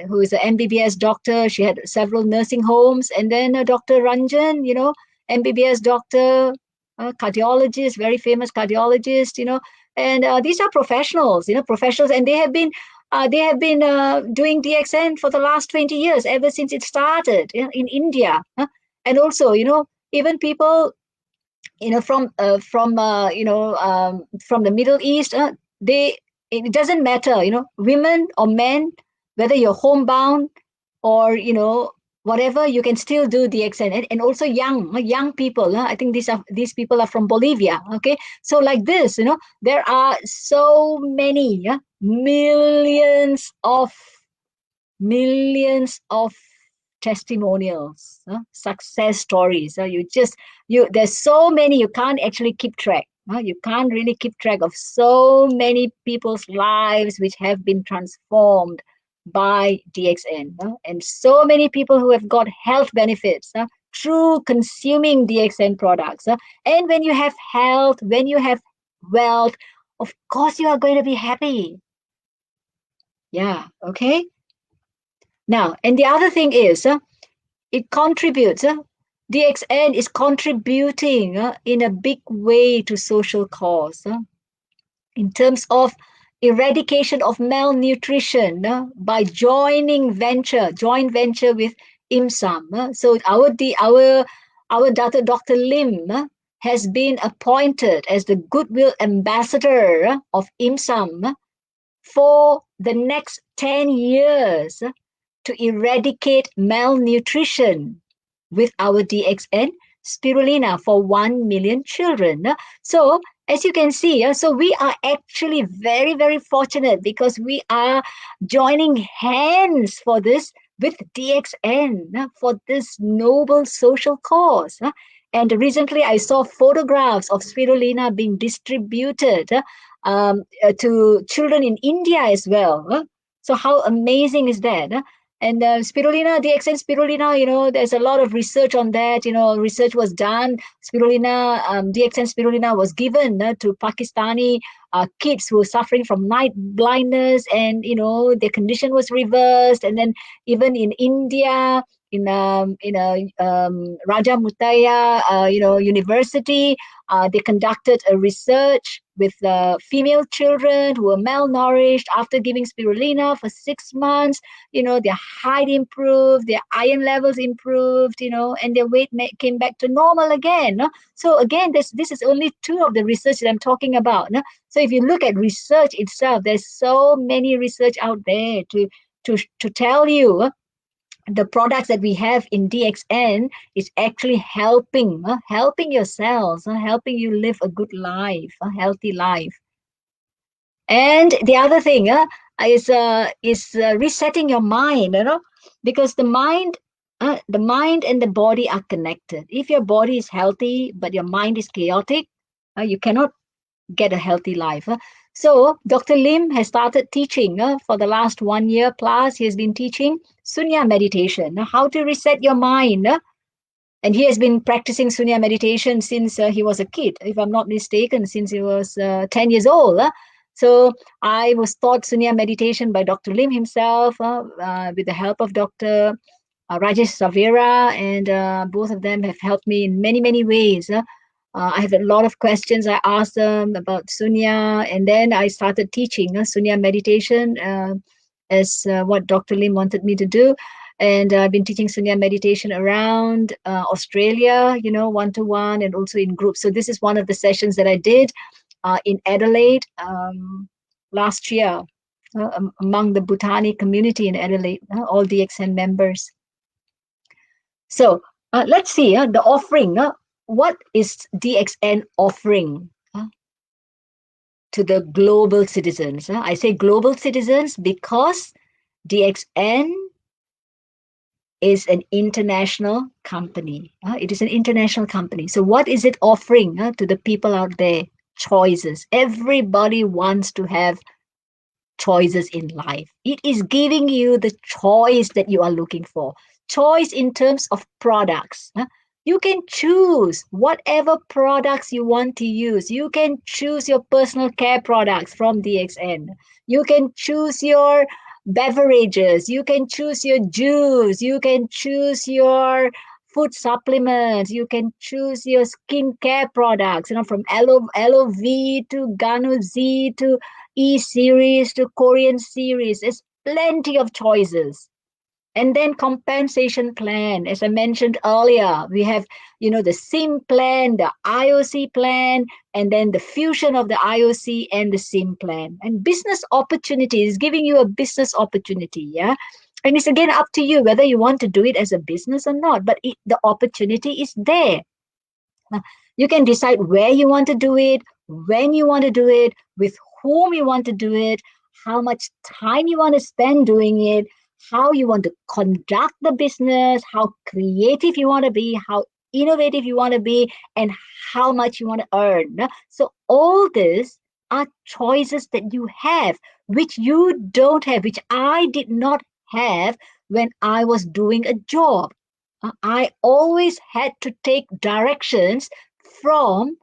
who is an MBBS doctor. She had several nursing homes. And then Dr. Ranjan, MBBS doctor, cardiologist, very famous cardiologist, and these are professionals, and they have been doing DXN for the last 20 years, ever since it started in India. And also, even people, from the Middle East, it doesn't matter, women or men, whether you're homebound or whatever, you can still do DXN. And also young people. I think these people are from Bolivia. Okay, so like this, there are so many millions of testimonials, success stories. There's so many, you can't actually keep track. You can't really keep track of so many people's lives which have been transformed by DXN, and so many people who have got health benefits through consuming DXN products. And when you have health, when you have wealth, of course you are going to be happy. Yeah, okay. Now, and the other thing is, it contributes. DXN is contributing in a big way to social cause in terms of eradication of malnutrition by joint venture with IMSAM. So our Dr. Lim has been appointed as the goodwill ambassador of IMSAM for the next 10 years to eradicate malnutrition with our DXN spirulina for 1 million children. So as you can see, so we are actually very, very fortunate, because we are joining hands for this with DXN for this noble social cause. And recently I saw photographs of spirulina being distributed to children in India as well. So how amazing is that? And spirulina, DXN spirulina, there's a lot of research on that. Research was done. Spirulina, DXN spirulina was given to Pakistani kids who were suffering from night blindness, and their condition was reversed. And then even in India, in Raja Muthiah, University, they conducted a research with female children who were malnourished after giving spirulina for 6 months. Their height improved, their iron levels improved, and their weight came back to normal again. No? So again, this is only two of the research that I'm talking about. No? So if you look at research itself, there's so many research out there to tell you the products that we have in DXN is actually helping your cells, helping you live a good life, a healthy life. And the other thing is resetting your mind, because the mind and the body are connected. If your body is healthy but your mind is chaotic, you cannot get a healthy life. So Dr. Lim has started teaching for the last 1 year plus. He has been teaching Sunya meditation, how to reset your mind. And he has been practicing Sunya meditation since he was a kid, if I'm not mistaken, since he was 10 years old. So I was taught Sunya meditation by Dr. Lim himself with the help of Dr. Rajesh Savera, and both of them have helped me in many, many ways. I have a lot of questions I asked them about Sunya, and then I started teaching Sunya meditation as what Dr. Lim wanted me to do. And I've been teaching Sunya meditation around Australia, one-to-one and also in groups. So this is one of the sessions that I did in Adelaide last year among the Bhutani community in Adelaide, all DXN members. So let's see the offering. What is DXN offering to the global citizens? I say global citizens because DXN is an international company. It is an international company. So what is it offering to the people out there? Choices. Everybody wants to have choices in life. It is giving you the choice that you are looking for. Choice in terms of products. You can choose whatever products you want to use. You can choose your personal care products from DXN. You can choose your beverages. You can choose your juice. You can choose your food supplements. You can choose your skincare products, from LOV to Gano Z to E series to Korean series. There's plenty of choices. And then compensation plan, as I mentioned earlier, we have, the SIM plan, the IOC plan, and then the fusion of the IOC and the SIM plan. And business opportunity is giving you a business opportunity, yeah? And it's again up to you whether you want to do it as a business or not, but the opportunity is there. You can decide where you want to do it, when you want to do it, with whom you want to do it, how much time you want to spend doing it, how you want to conduct the business, how creative you want to be, how innovative you want to be, and how much you want to earn. So all this are choices that you have, which you don't have, which I did not have when I was doing a job. I always had to take directions from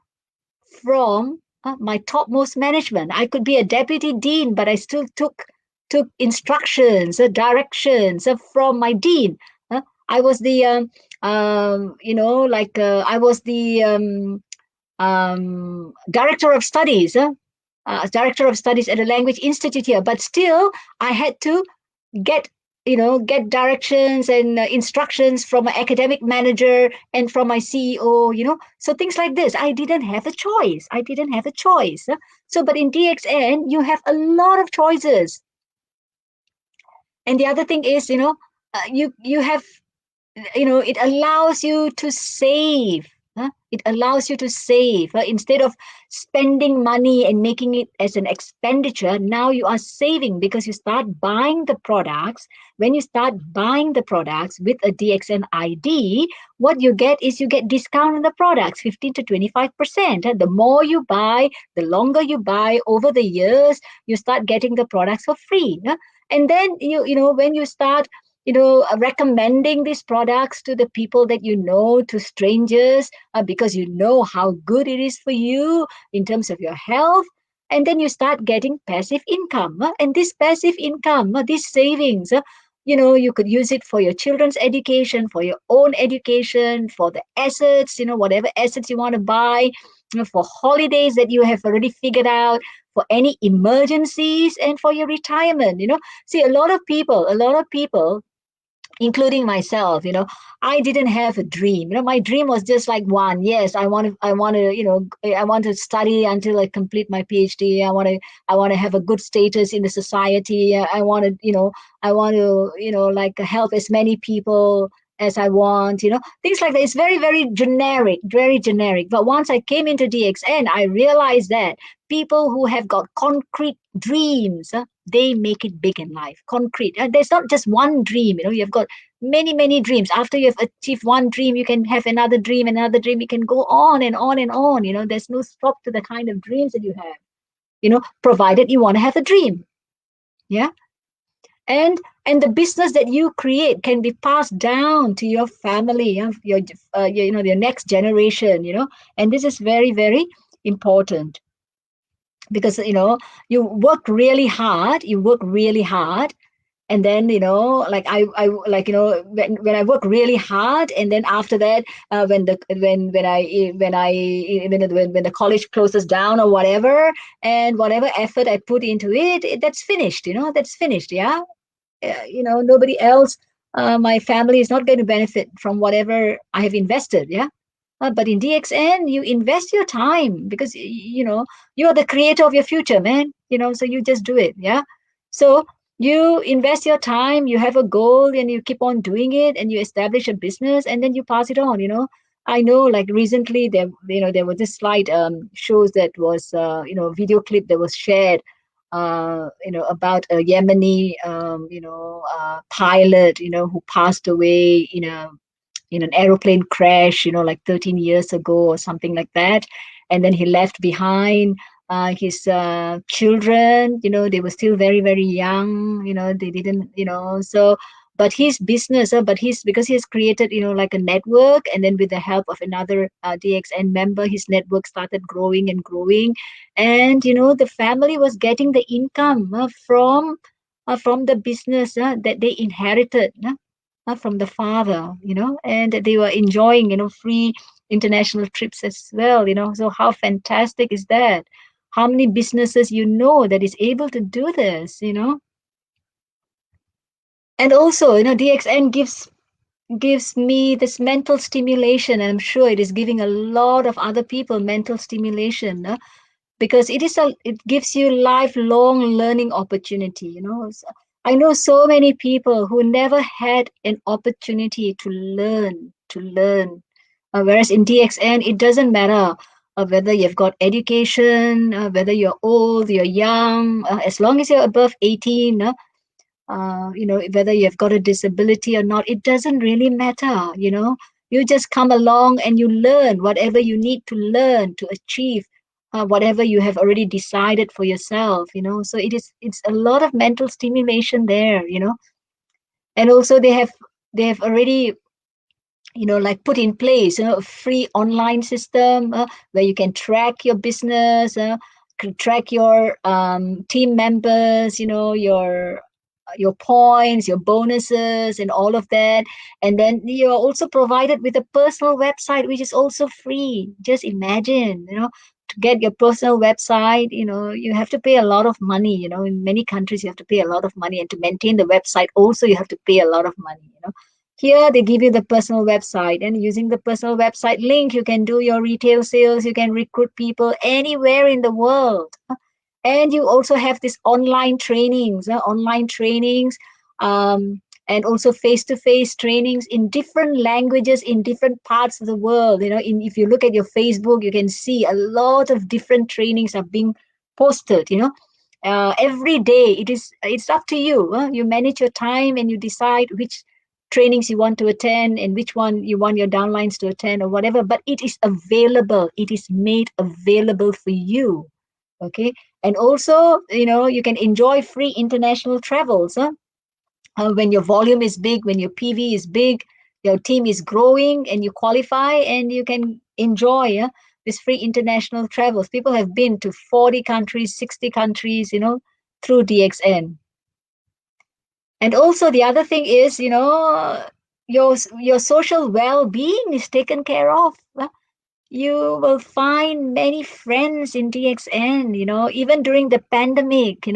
my topmost management. I could be a deputy dean, but I still took instructions, directions from my dean. I was the I was the director of studies. Director of studies at a language institute here, but still I had to get get directions and instructions from my academic manager and from my CEO, so things like this. I didn't have a choice. So but in DXN you have a lot of choices. And the other thing is, you have, it allows you to save. It allows you to save. Instead of spending money and making it as an expenditure, now you are saving because you start buying the products. When you start buying the products with a DXN ID, what you get is you get discount on the products, 15 to 25%. The more you buy, the longer you buy over the years, you start getting the products for free. And then, when you start recommending these products to the people that to strangers, because you know how good it is for you in terms of your health. And then you start getting passive income. And this passive income, these savings, you could use it for your children's education, for your own education, for the assets, whatever assets you want to buy. for holidays that you have already figured out, for any emergencies, and for your retirement. See, a lot of people, including myself, I didn't have a dream. My dream was just like one. Yes, I want to study until I complete my PhD. I want to have a good status in the society. I want to like help as many people as I want, things like that. It's very, very generic, very generic. But once I came into DXN, I realized that people who have got concrete dreams, they make it big in life. Concrete. There's not just one dream. You've got many, many dreams. After you've achieved one dream, you can have another dream, another dream. You can go on and on and on. There's no stop to the kind of dreams that you have, provided you want to have a dream. Yeah. And the business that you create can be passed down to your family, your next generation, and this is very, very important, because you work really hard, and then like I like when I work really hard, and then after that, when the when I when the college closes down or whatever, and whatever effort I put into it, that's finished. That's finished. Yeah. Nobody else, my family is not going to benefit from whatever I have invested. Yeah. But in DXN, you invest your time, because you're the creator of your future, man. So you just do it. Yeah. So you invest your time, you have a goal, and you keep on doing it, and you establish a business, and then you pass it on. I know, like recently there was this slide, shows that was video clip that was shared, about a Yemeni pilot, who passed away in an aeroplane crash, like 13 years ago or something like that. And then he left behind his children. They were still very, very young. They didn't, so. But his business, because he has created, like a network, and then with the help of another DXN member, his network started growing and growing, and the family was getting the income from the business that they inherited. From the father, and they were enjoying, free international trips as well, So how fantastic is that? How many businesses that is able to do this, And also, DXN gives me this mental stimulation, and I'm sure it is giving a lot of other people mental stimulation, because it gives you lifelong learning opportunity. I know so many people who never had an opportunity to learn. Whereas in DXN, it doesn't matter whether you've got education, whether you're old, you're young, as long as you're above 18, whether you've got a disability or not, it doesn't really matter. You just come along and you learn whatever you need to learn to achieve whatever you have already decided for yourself. So it's a lot of mental stimulation there. And also they have already like put in place a free online system where you can track your business, track your team members, your points, your bonuses, and all of that. And then you're also provided with a personal website, which is also free. Just imagine, to get your personal website, you have to pay a lot of money. In many countries, you have to pay a lot of money, and to maintain the website, also you have to pay a lot of money. Here they give you the personal website, and using the personal website link, you can do your retail sales, you can recruit people anywhere in the world. And you also have this online trainings, and also face-to-face trainings in different languages in different parts of the world. If you look at your Facebook, you can see a lot of different trainings are being posted. Every day. It's up to you. You manage your time, and you decide which trainings you want to attend and which one you want your downlines to attend or whatever. But it is available. It is made available for you. Okay. And also, you can enjoy free international travels. When your volume is big, when your PV is big, your team is growing, and you qualify, and you can enjoy this free international travels. People have been to 40 countries, 60 countries, through DXN. And also the other thing is, your social well-being is taken care of. you will find many friends in DXN, even during the pandemic,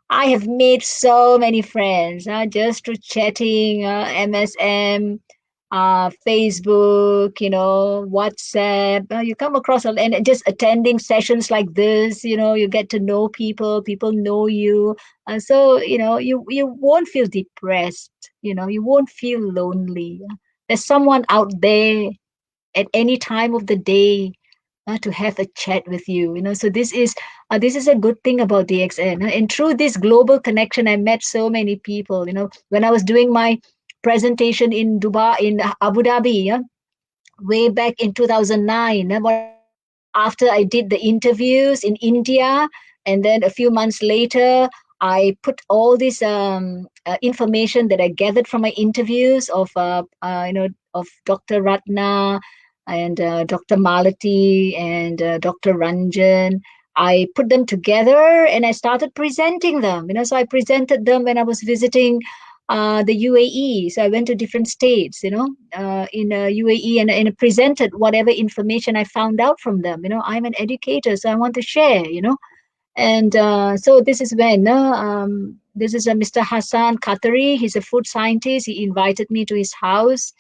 I have made so many friends just through chatting, MSM, Facebook, WhatsApp. You come across and just attending sessions like this, you get to know people, people know you. So, you won't feel depressed, you won't feel lonely. There's someone out there at any time of the day to have a chat with you. So this is a good thing about DXN. And through this global connection, I met so many people. When I was doing my presentation in Dubai, in Abu Dhabi, way back in 2009, what I did after I did the interviews in India, and then a few months later, I put all this information that I gathered from my interviews of Dr. Ratna and Dr. Malati and Dr. Ranjan. I put them together and I started presenting them. So I presented them when I was visiting the UAE. So I went to different states, in UAE, and presented whatever information I found out from them. I'm an educator, so I want to share. And so this is when this is a Mr. Hassan Qatari. He's a food scientist. He invited me to his house,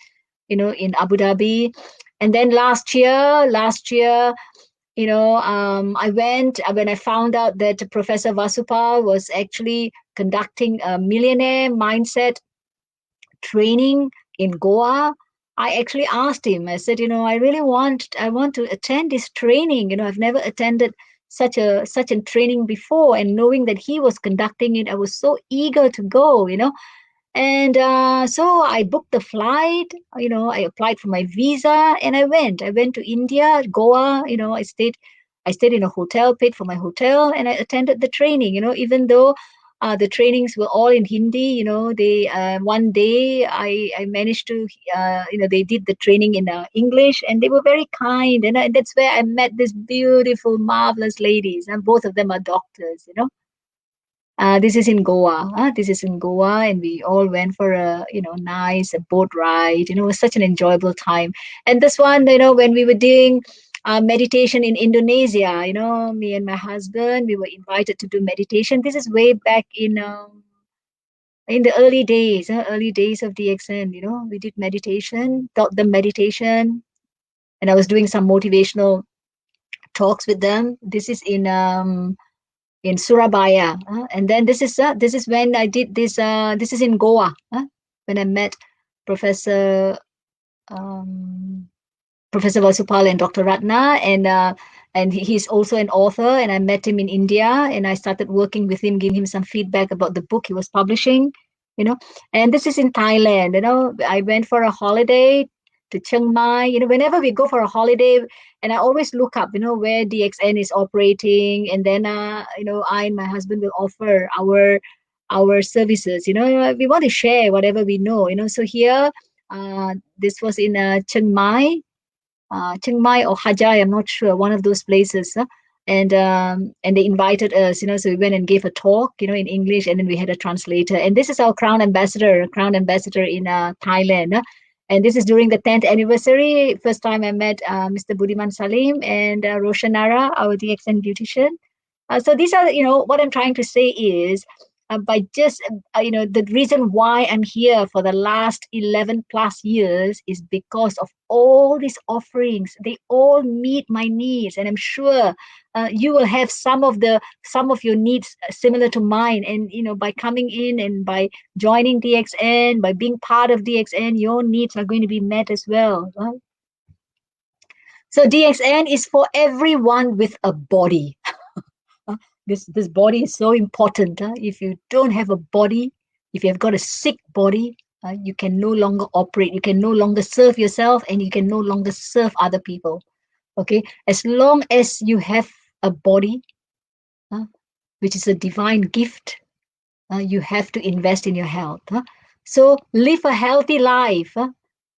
in Abu Dhabi. And then last year, I went when I found out that Professor Vasupal was actually conducting a millionaire mindset training in Goa. I actually asked him, I said, I want to attend this training. I've never attended such a training before. And knowing that he was conducting it, I was so eager to go. And so I booked the flight, I applied for my visa and I went. I went to India, Goa, I stayed in a hotel, paid for my hotel, and I attended the training, even though the trainings were all in Hindi, they one day I managed to they did the training in English, and they were very kind, and that's where I met these beautiful, marvelous ladies, and both of them are doctors. This is in Goa. This is in Goa, and we all went for a nice boat ride. It was such an enjoyable time. And this one, when we were doing meditation in Indonesia, me and my husband, we were invited to do meditation. This is way back in the early days of DXN. We did meditation, taught them meditation, and I was doing some motivational talks with them. This is in Surabaya. And then this is when I did this. This is in Goa, when I met Professor um, Professor Vasupal and Dr. Ratna, and he's also an author. And I met him in India, and I started working with him, giving him some feedback about the book he was publishing. You know, and this is in Thailand. I went for a holiday to Chiang Mai. Whenever we go for a holiday, and I always look up, where DXN is operating, and then I and my husband will offer our services. We want to share whatever we know. So here, this was in Chiang Mai or Hajai, I'm not sure, one of those places. And they invited us, so we went and gave a talk, in English, and then we had a translator. And this is our crown ambassador in Thailand. And this is during the 10th anniversary. First time I met Mr. Budiman Salim and Roshanara, our DXN beautician. So these are, what I'm trying to say is, by just, the reason why I'm here for the last 11 plus years is because of all these offerings. They all meet my needs, and I'm sure you will have some of your needs similar to mine. And by coming in and by joining DXN, by being part of DXN, your needs are going to be met as well. Right? So DXN is for everyone with a body. This body is so important. If you don't have a body, if you have got a sick body, you can no longer operate. You can no longer serve yourself, and you can no longer serve other people. Okay, as long as you have a body, uh, which is a divine gift, you have to invest in your health. So live a healthy life.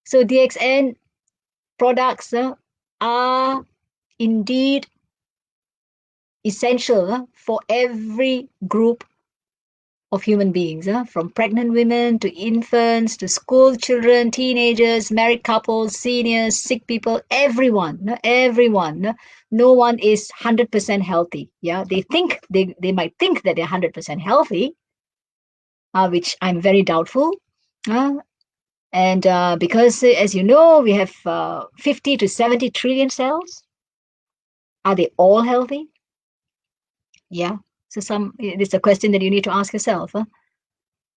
So DXN products are indeed essential for every group of human beings, from pregnant women to infants to school children, teenagers, married couples, seniors, sick people, everyone, everyone. No one is 100% healthy. Yeah, they might think that they're 100% healthy, which I'm very doubtful. Uh, and because, as you know, we have 50 to 70 trillion cells. Are they all healthy? Yeah. So it's a question that you need to ask yourself.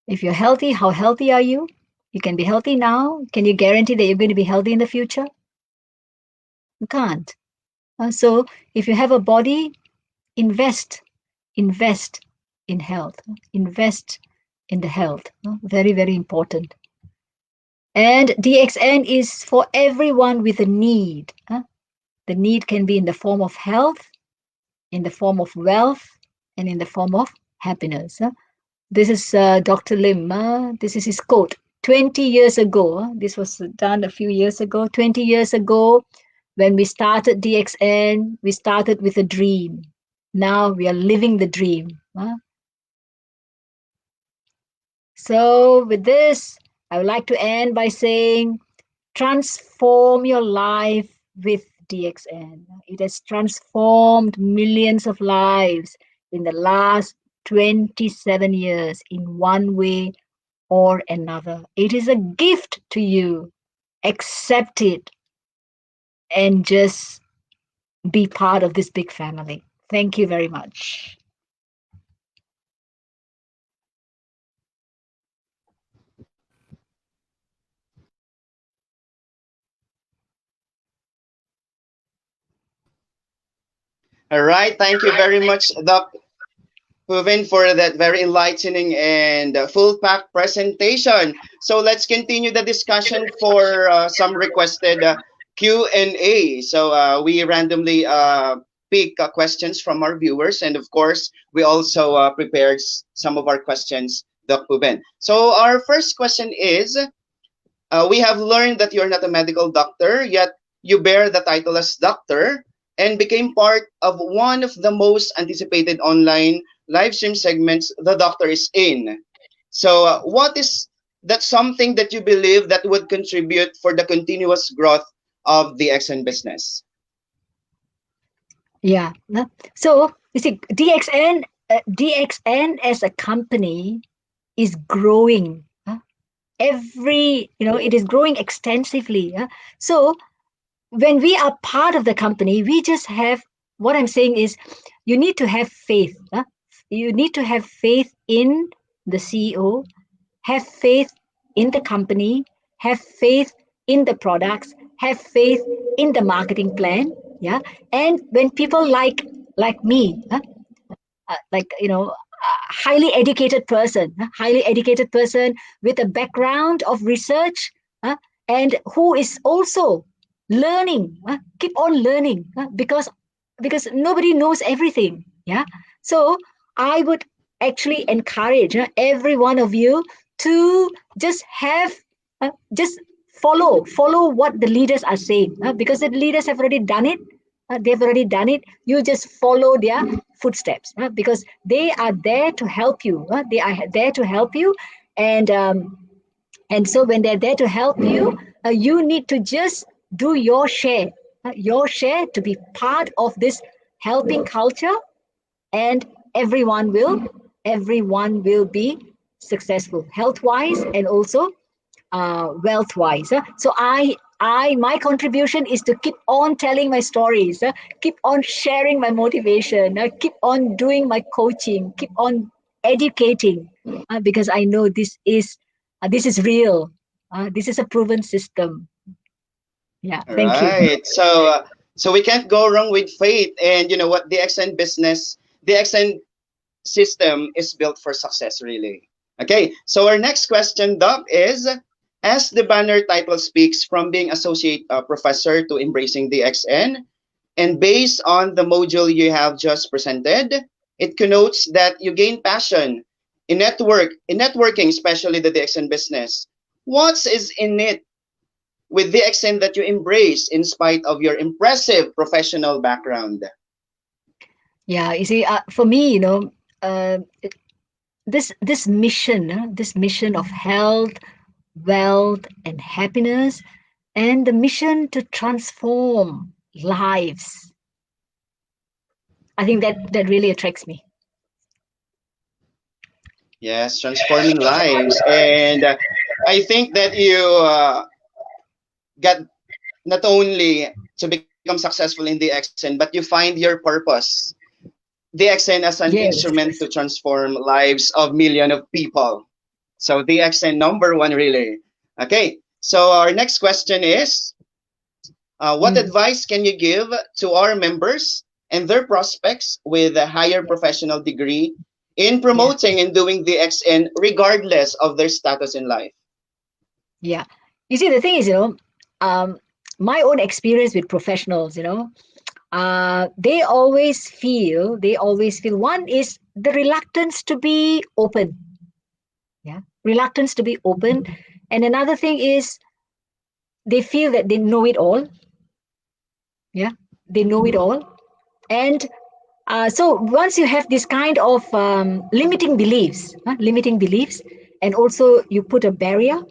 If you're healthy, how healthy are you? You can be healthy now. Can you guarantee that you're going to be healthy in the future? You can't. So if you have a body, invest, invest in health, invest in the health. Very, very important. And DXN is for everyone with a need. The need can be in the form of health, in the form of wealth, and in the form of happiness. This is Dr. Lim. This is his quote. 20 years ago, this was done a few years ago. 20 years ago, when we started DXN, we started with a dream. Now we are living the dream. So, with this, I would like to end by saying, transform your life with DXN. It has transformed millions of lives in the last 27 years in one way or another. It is a gift to you. Accept it and just be part of this big family. Thank you very much. All right. Thank you very much, Doc Puven, for that very enlightening and full pack presentation. So let's continue the discussion for some requested Q&A. So we randomly pick questions from our viewers, and of course, we also prepared some of our questions, Doc Puven. So our first question is, we have learned that you're not a medical doctor, yet you bear the title as doctor and became part of one of the most anticipated online live stream segments the doctor is in. So, what is that something that you believe that would contribute for the continuous growth of the XN business? Yeah. So you see, DXN as a company is growing. It is growing extensively. So when we are part of the company, we just have, what I'm saying is, you need to have faith. You need to have faith in the CEO, have faith in the company, have faith in the products, have faith in the marketing plan. Yeah. And when people like me, highly educated person with a background of research, and who is also learning, keep on learning, because nobody knows everything. Yeah. So I would actually encourage every one of you to just follow what the leaders are saying, because the leaders have already done it. They've already done it. You just follow their footsteps, because they are there to help you. They are there to help you, and so when they're there to help you, you need to just do your share to be part of this helping culture, and everyone will be successful health wise and also wealth wise. So my contribution is to keep on telling my stories, keep on sharing my motivation, keep on doing my coaching, keep on educating, because I know this is real. This is a proven system. Yeah, All thank you. right. So we can't go wrong with faith. And you know what? The XN business, the XN system is built for success, really. Okay, so our next question, Doc, is, as the banner title speaks, from being associate professor to embracing DXN, and based on the module you have just presented, it connotes that you gain passion in networking, especially the DXN business. What is in it with DXN that you embrace in spite of your impressive professional background? Yeah, you see, for me, uh, this mission, this mission of health, wealth, and happiness, and the mission to transform lives. I think that really attracts me. Yes, transforming lives. And I think that you got not only to become successful in DXN, but you find your purpose. DXN as an Yes. instrument to transform lives of millions of people. So DXN number one, really. Okay, so our next question is, what Mm, advice can you give to our members and their prospects with a higher professional degree in yeah. promoting and doing DXN regardless of their status in life? Yeah. You see, the thing is, um, my own experience with professionals, they always feel one is the reluctance to be open. Yeah. Reluctance to be open. And another thing is they feel that they know it all. Yeah. They know it all. And so once you have this kind of limiting beliefs, and also you put a barrier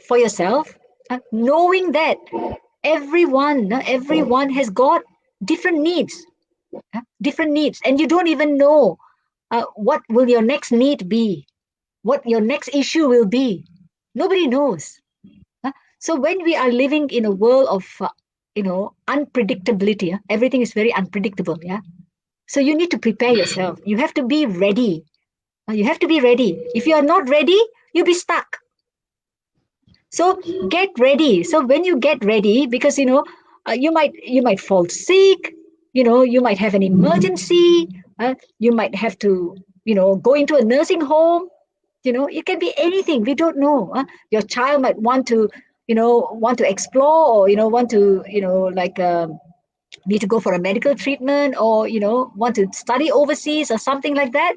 for yourself, knowing that everyone has got different needs, different needs, and you don't even know what will your next need be, what your next issue will be. Nobody knows. So when we are living in a world of unpredictability, everything is very unpredictable. Yeah. So you need to prepare yourself. You have to be ready. You have to be ready. If you are not ready, you'll be stuck. So get ready. So when you get ready, because you might fall sick, you might have an emergency, you might have to go into a nursing home. It can be anything. We don't know. Your child might want to explore, or want to like need to go for a medical treatment, or want to study overseas or something like that.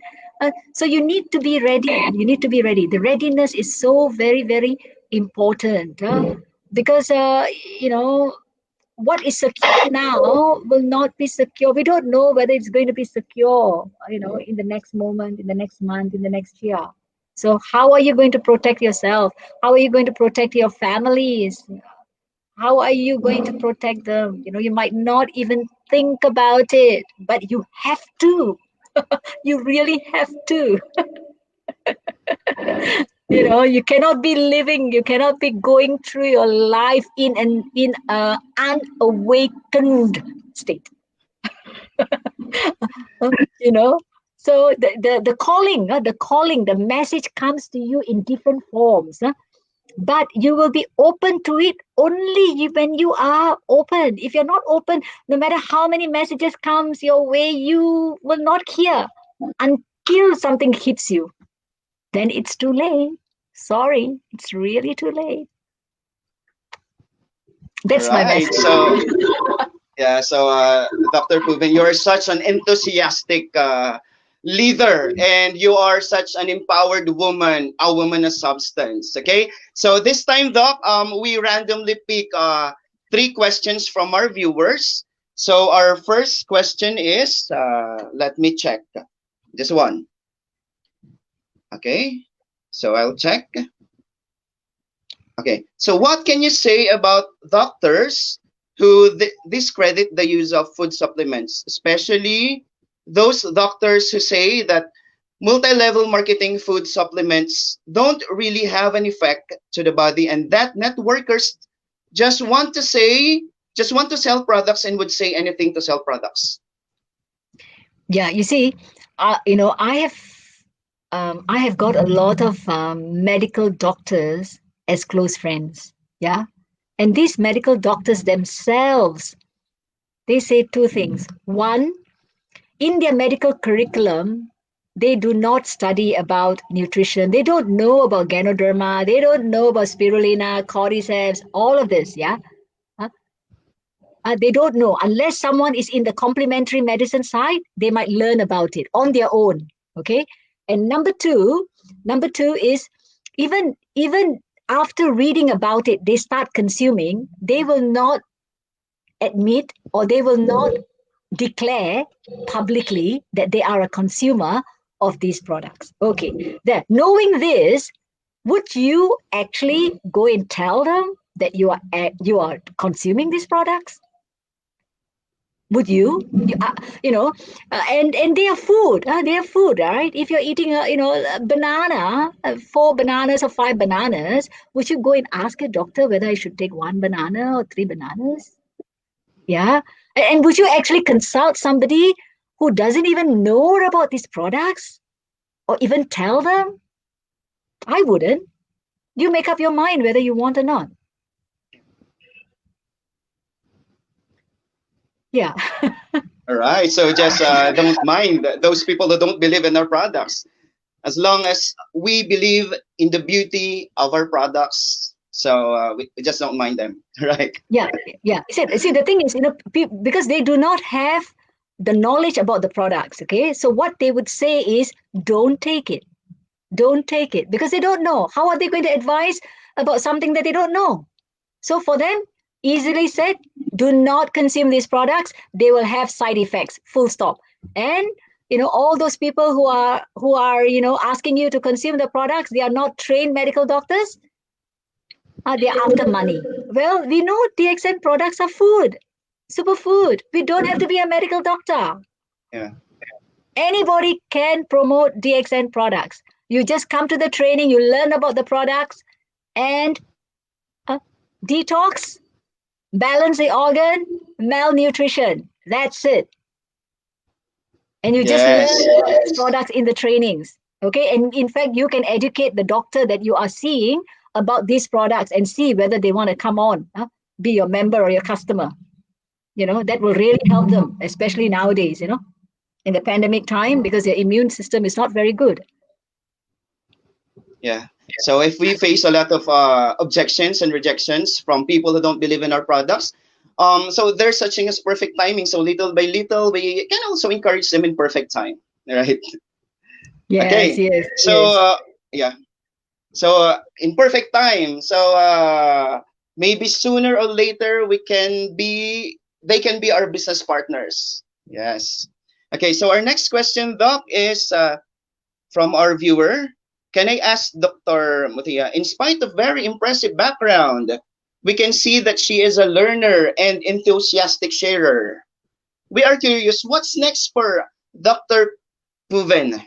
So you need to be ready. You need to be ready. The readiness is so very, very important, because what is secure now will not be secure. We don't know whether it's going to be secure, in the next moment, in the next month, in the next year. So how are you going to protect yourself? How are you going to protect your families? How are you going to protect them? You might not even think about it, but you have to. You really have to. You cannot be living, you cannot be going through your life in a unawakened state. Uh, you know. So the calling, the message comes to you in different forms. But you will be open to it only when you are open. If you're not open, no matter how many messages comes your way, you will not hear until something hits you. Then it's too late. Sorry, it's really too late. All That's my right. message. So yeah, so Dr. Puven, you are such an enthusiastic leader, and you are such an empowered woman, a woman of substance. Okay, so this time, Doc, we randomly pick three questions from our viewers. So our first question is, let me check this one. Okay, so I'll check. Okay, so what can you say about doctors who discredit the use of food supplements, especially those doctors who say that multi-level marketing food supplements don't really have an effect to the body, and that networkers just want to say, just want to sell products and would say anything to sell products? Yeah, you see, I have got a lot of medical doctors as close friends. Yeah, and these medical doctors themselves, they say two things. One, in their medical curriculum, they do not study about nutrition. They don't know about Ganoderma. They don't know about spirulina, cordyceps, all of this. Yeah. Uh, they don't know. Unless someone is in the complementary medicine side, they might learn about it on their own. Okay. And number two is even after reading about it, they start consuming, they will not admit, or they will not declare publicly that they are a consumer of these products. Okay, then knowing this, would you actually go and tell them that you are consuming these products? Would you know, and they are food. They are food, right? If you're eating a banana, 4 bananas or 5 bananas, would you go and ask a doctor whether I should take 1 banana or 3 bananas? Yeah. And would you actually consult somebody who doesn't even know about these products or even tell them? I wouldn't. You make up your mind whether you want or not. Yeah. All right. So just don't mind those people who don't believe in our products. As long as we believe in the beauty of our products, so we just don't mind them, right? Yeah. Yeah. See, the thing is, because they do not have the knowledge about the products. Okay. So what they would say is, don't take it. Don't take it because they don't know. How are they going to advise about something that they don't know? So for them, easily said, do not consume these products. They will have side effects. Full stop. And all those people who are asking you to consume the products, they are not trained medical doctors. They are after money. Well, we know DXN products are food, superfood. We don't have to be a medical doctor. Yeah. Anybody can promote DXN products. You just come to the training, you learn about the products, and detox, balance the organ, malnutrition. That's it. And you just learn Yes. about these products in the trainings. Okay. And in fact, you can educate the doctor that you are seeing about these products and see whether they want to come on, be your member or your customer. That will really help them, especially nowadays, in the pandemic time, because their immune system is not very good. Yeah. So if we face a lot of objections and rejections from people who don't believe in our products, so there's such thing as perfect timing. So little by little, we can also encourage them in perfect time, right? Yes, Okay. yes, So yes. yeah. So in perfect time. So maybe sooner or later they can be our business partners. Yes. Okay. So our next question, Doc, is from our viewer. Can I ask Dr. Muthiah, in spite of very impressive background, we can see that she is a learner and enthusiastic sharer. We are curious, what's next for Dr. Puven?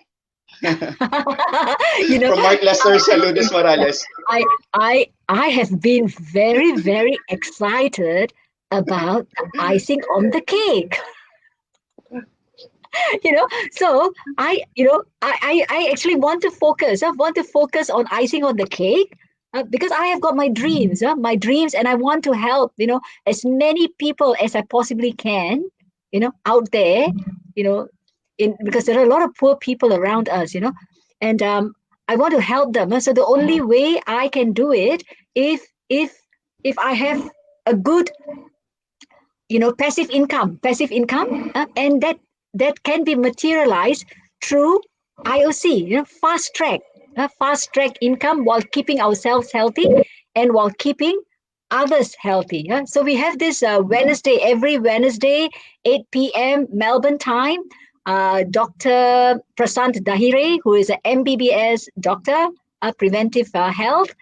you know, From Mark Lester Saludes Morales. I I have been very, very excited about the icing on the cake. So I actually want to focus. I want to focus on icing on the cake. Because I have got my dreams, and I want to help, as many people as I possibly can, out there, you know, because there are a lot of poor people around us, and I want to help them. So the only way I can do it, if if I have a good, passive income, and that can be materialized through IOC, fast track income while keeping ourselves healthy and while keeping others healthy. So we have this every Wednesday, 8 p.m. Melbourne time. Dr. Prasant Dahire, who is an MBBS doctor, preventive health,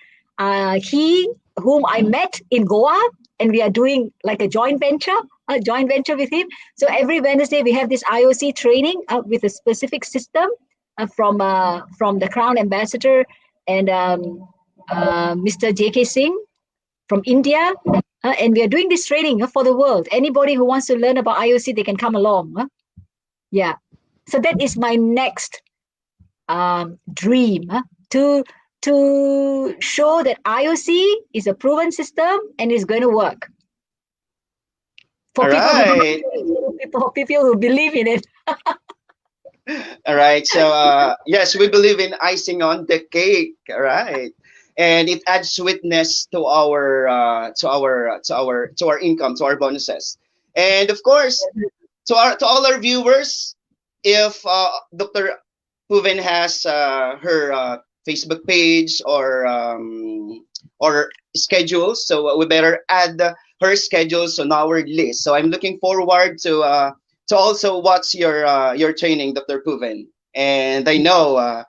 he whom I met in Goa, and we are doing like a joint venture with him. So every Wednesday we have this IOC training with a specific system from the Crown Ambassador and Mr. J.K. Singh from India. And we are doing this training for the world. Anybody who wants to learn about IOC, they can come along. Yeah. So that is my next dream, to show that IOC is a proven system and is going to work for All right. for people who believe in it. All right. So yes, we believe in icing on the cake. All right. And it adds sweetness to our income, to our bonuses. And of course, to all our viewers, if Dr. Puven has her Facebook page or schedule, so we better add her schedules on our list. So I'm looking forward to So also, what's your training, Dr. Puven? And I know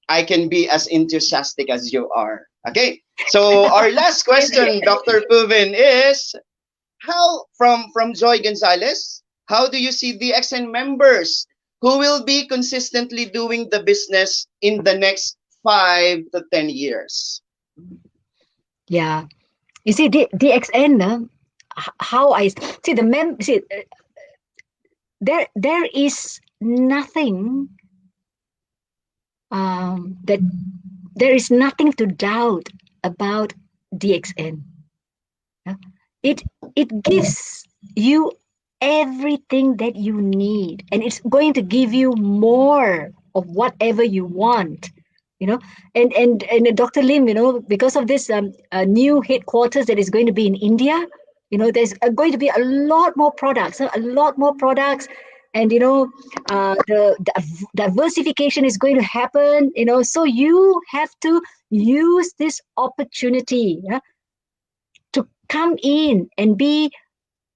I can be as enthusiastic as you are. Okay. So our last question, Dr. Puven, is how from Joy Gonzalez, how do you see the XN members who will be consistently doing the business in the next 5 to 10 years? Yeah. You see, DXN, how I see the see, there is nothing that there is nothing to doubt about DXN. Yeah. It it gives you everything that you need, and it's going to give you more of whatever you want. You know, and Dr. Lim, because of this new headquarters that is going to be in India, there's going to be a lot more products, a lot more products, and the diversification is going to happen. So you have to use this opportunity, yeah, to come in and be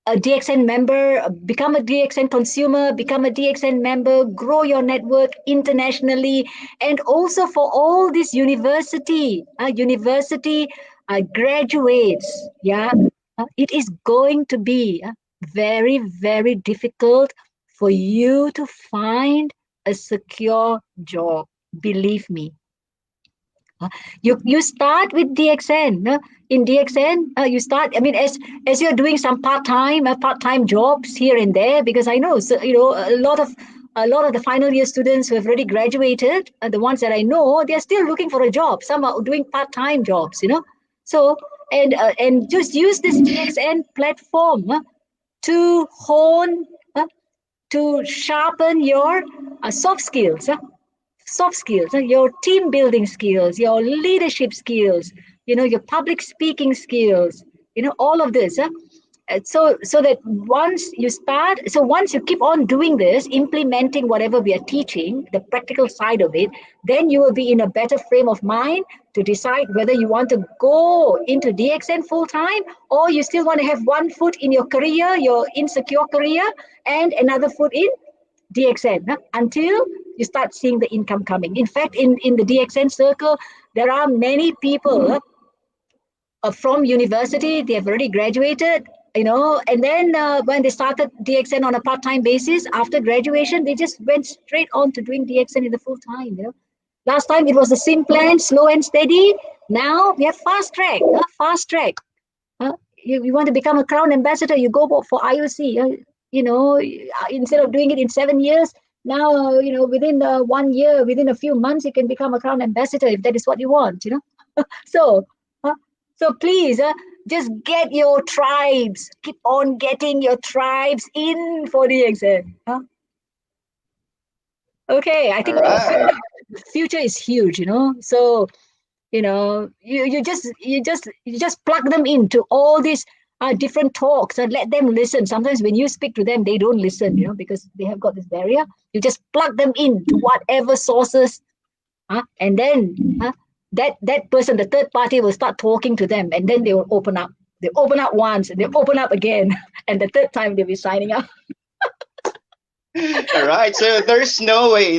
a DXN member, become a DXN consumer, become a DXN member, grow your network internationally, and also for all these university graduates, yeah, it is going to be very, very difficult for you to find a secure job. Believe me. You start with DXN. In DXN, you start. I mean, as you're doing some part time jobs here and there, because I know, so, a lot of the final year students who have already graduated, the ones that I know, they're still looking for a job. Some are doing part-time jobs. So and just use this DXN platform to hone, to sharpen your soft skills. Soft skills, your team building skills, your leadership skills, your public speaking skills, all of this. So that once you keep on doing this, implementing whatever we are teaching, the practical side of it, then you will be in a better frame of mind to decide whether you want to go into DXN full time, or you still want to have one foot in your career, your insecure career, and another foot in DXN, until you start seeing the income coming. In fact, in the DXN circle, there are many people from university. They have already graduated, and then when they started DXN on a part-time basis, after graduation, they just went straight on to doing DXN in the full time. Last time it was the sim plan, slow and steady. Now we have fast track, fast track. You want to become a crown ambassador, you go for IOC. Instead of doing it in 7 years, now, within 1 year, within a few months, you can become a crown ambassador if that is what you want. So, uh, so please, just get your tribes. Keep on getting your tribes in for the exam. Okay, I All think right. the future is huge. So you just plug them into all these different talks and let them listen. Sometimes when you speak to them, they don't listen, because they have got this barrier. You just plug them into whatever sources, and then that person, the third party, will start talking to them, and then they will open up. They open up once, and they open up again, and the third time they'll be signing up. All right. So there's no way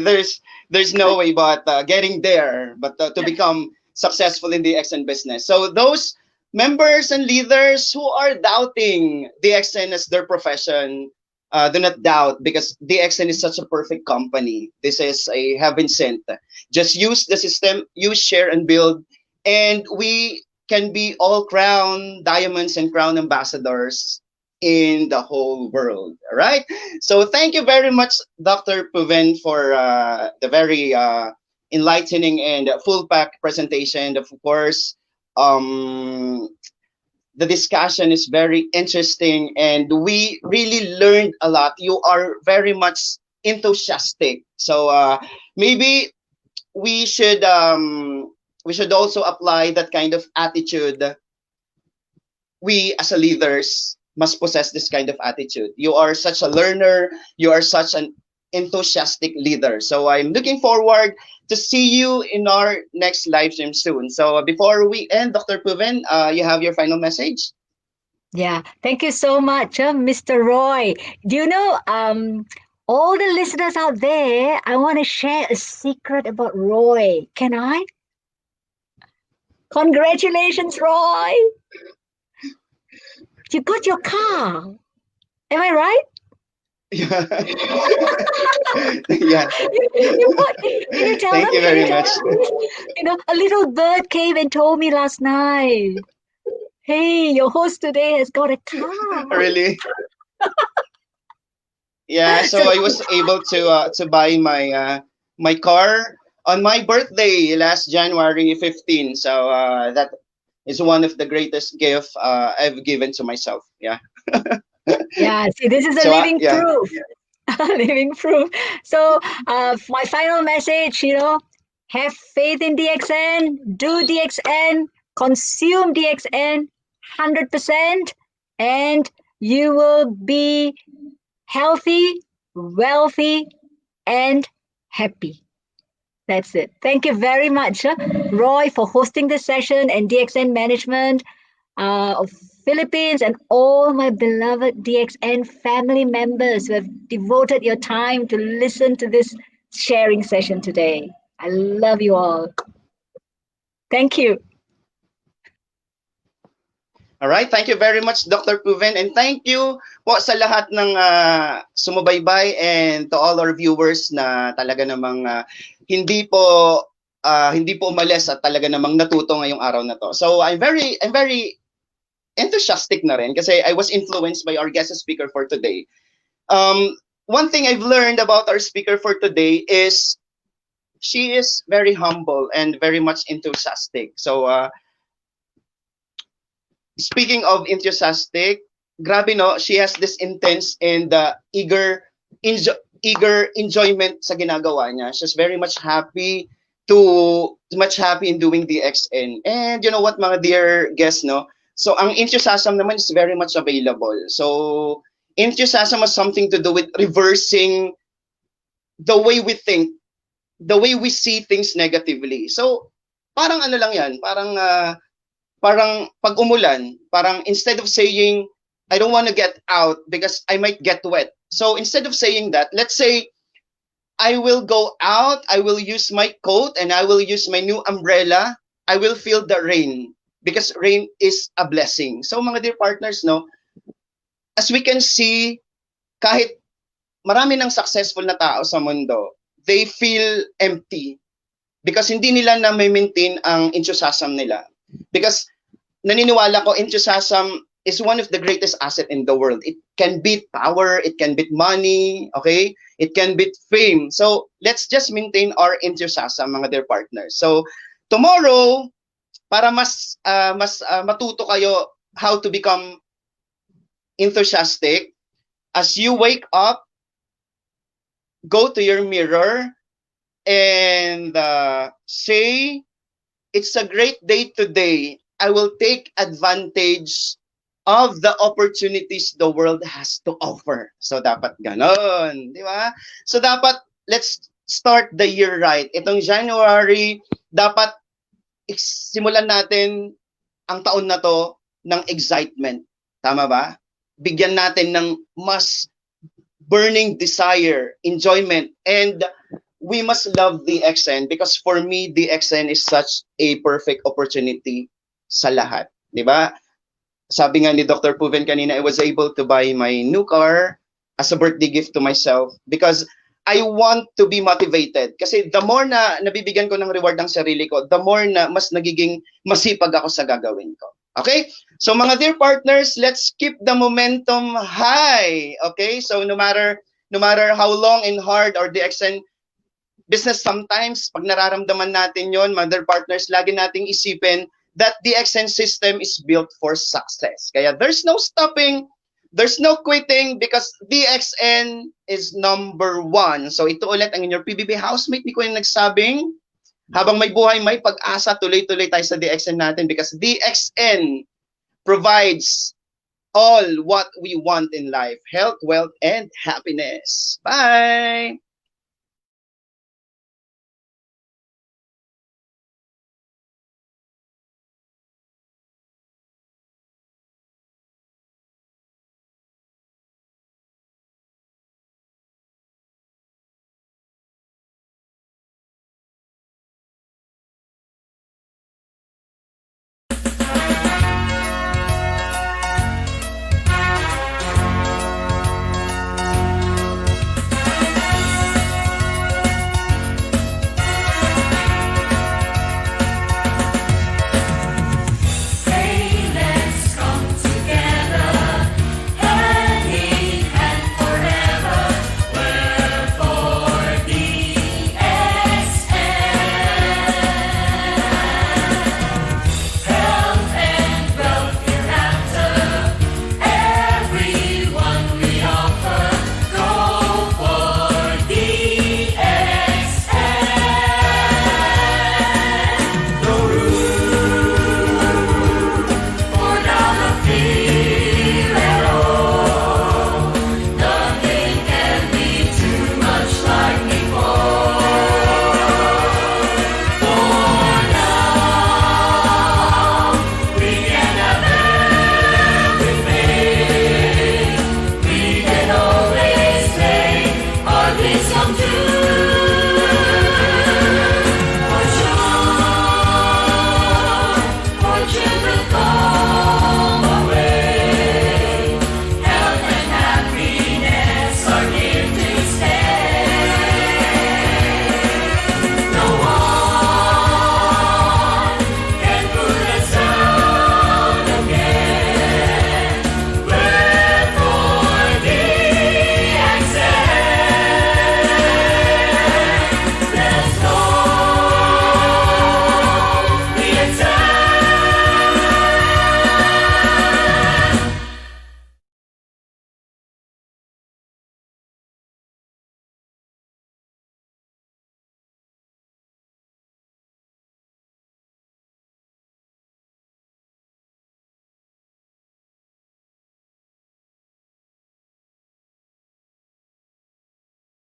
but getting there, but to become successful in the XN business. So those members and leaders who are doubting the XN as their profession, do not doubt, because the XN is such a perfect company. This is a heaven sent. Just use the system, use, share, and build, and we can be all crown diamonds and crown ambassadors in the whole world. All right. So thank you very much, Dr. Puven, for the very enlightening and full pack presentation. Of course, um, the discussion is very interesting, and we really learned a lot. You are very much enthusiastic. So maybe we should um, we should also apply that kind of attitude. We as a leaders must possess this kind of attitude. You are such a learner, you are such an enthusiastic leader. So I'm looking forward to see you in our next live stream soon. So before we end, Dr. Puven, you have your final message? Yeah, thank you so much, Mr. Roy. Do you know, all the listeners out there, I want to share a secret about Roy. Can I? Congratulations, Roy! You got your car. Am I right? Yeah. Yeah. You got, can you tell Thank them? you Can you very tell much. them? A little bird came and told me last night, hey, your host today has got a car. Really? Yeah, So, so I was able to buy my car on my birthday last January 15. So that is one of the greatest gift I've given to myself. Yeah. yeah, see, this is a So living yeah. proof. Living proof. So, my final message, have faith in DXN, do DXN, consume DXN 100%, and you will be healthy, wealthy, and happy. That's it. Thank you very much, Roy, for hosting this session and DXN management of Philippines and all my beloved DXN family members who have devoted your time to listen to this sharing session today. I love you all. Thank you. All right, thank you very much, Dr. Puven, and thank you po sa lahat ng sumubaybay and to all our viewers na talaga namang hindi po hindi po umalis at talaga namang natuto ngayong araw na to. So I'm very enthusiastic na rin kasi I was influenced by our guest speaker for today. One thing I've learned about our speaker for today is she is very humble and very much enthusiastic. So speaking of enthusiastic, grabe no, she has this intense and eager enjoyment sa ginagawa niya. She's very much happy in doing the XN. And you know what, mga dear guests, no? So ang enthusiasm naman is very much available. So enthusiasm has something to do with reversing the way we think, the way we see things negatively. So parang ano lang 'yan, parang pag umulan, parang instead of saying, I don't want to get out because I might get wet. So instead of saying that, let's say, I will go out, I will use my coat, and I will use my new umbrella. I will feel the rain because rain is a blessing. So mga dear partners, no, as we can see, kahit marami ng successful na tao sa mundo, they feel empty because hindi nila na may maintain ang enthusiasm nila. Because naniniwala ko enthusiasm is one of the greatest asset in the world. It can beat power, it can beat money, okay? It can beat fame. So let's just maintain our enthusiasm, mga dear partners. So tomorrow, para mas matuto kayo how to become enthusiastic, as you wake up, go to your mirror and say, it's a great day today. I will take advantage of the opportunities the world has to offer. So dapat ganon, di ba? So dapat let's start the year right. Itong January, dapat simulan natin ang taon na to ng excitement. Tama ba? Bigyan natin ng mas burning desire, enjoyment, and we must love DXN because for me, DXN is such a perfect opportunity sa lahat. Di ba? Sabi nga ni Dr. Puven kanina, I was able to buy my new car as a birthday gift to myself because I want to be motivated. Kasi the more na nabibigyan ko ng reward ng sarili ko, the more na mas nagiging masipag ako sa gagawin ko. Okay? So mga dear partners, let's keep the momentum high. Okay? So no matter how long and hard our DXN business sometimes, pag nararamdaman natin yon, mother partners, lagi nating isipin that the DXN system is built for success. Kaya there's no stopping, there's no quitting because DXN is number one. So ito ulit ang inyong PBB housemate ni Kuya nagsabing, habang may buhay, may pag-asa, tuloy-tuloy tayo sa DXN natin because DXN provides all what we want in life, health, wealth, and happiness. Bye!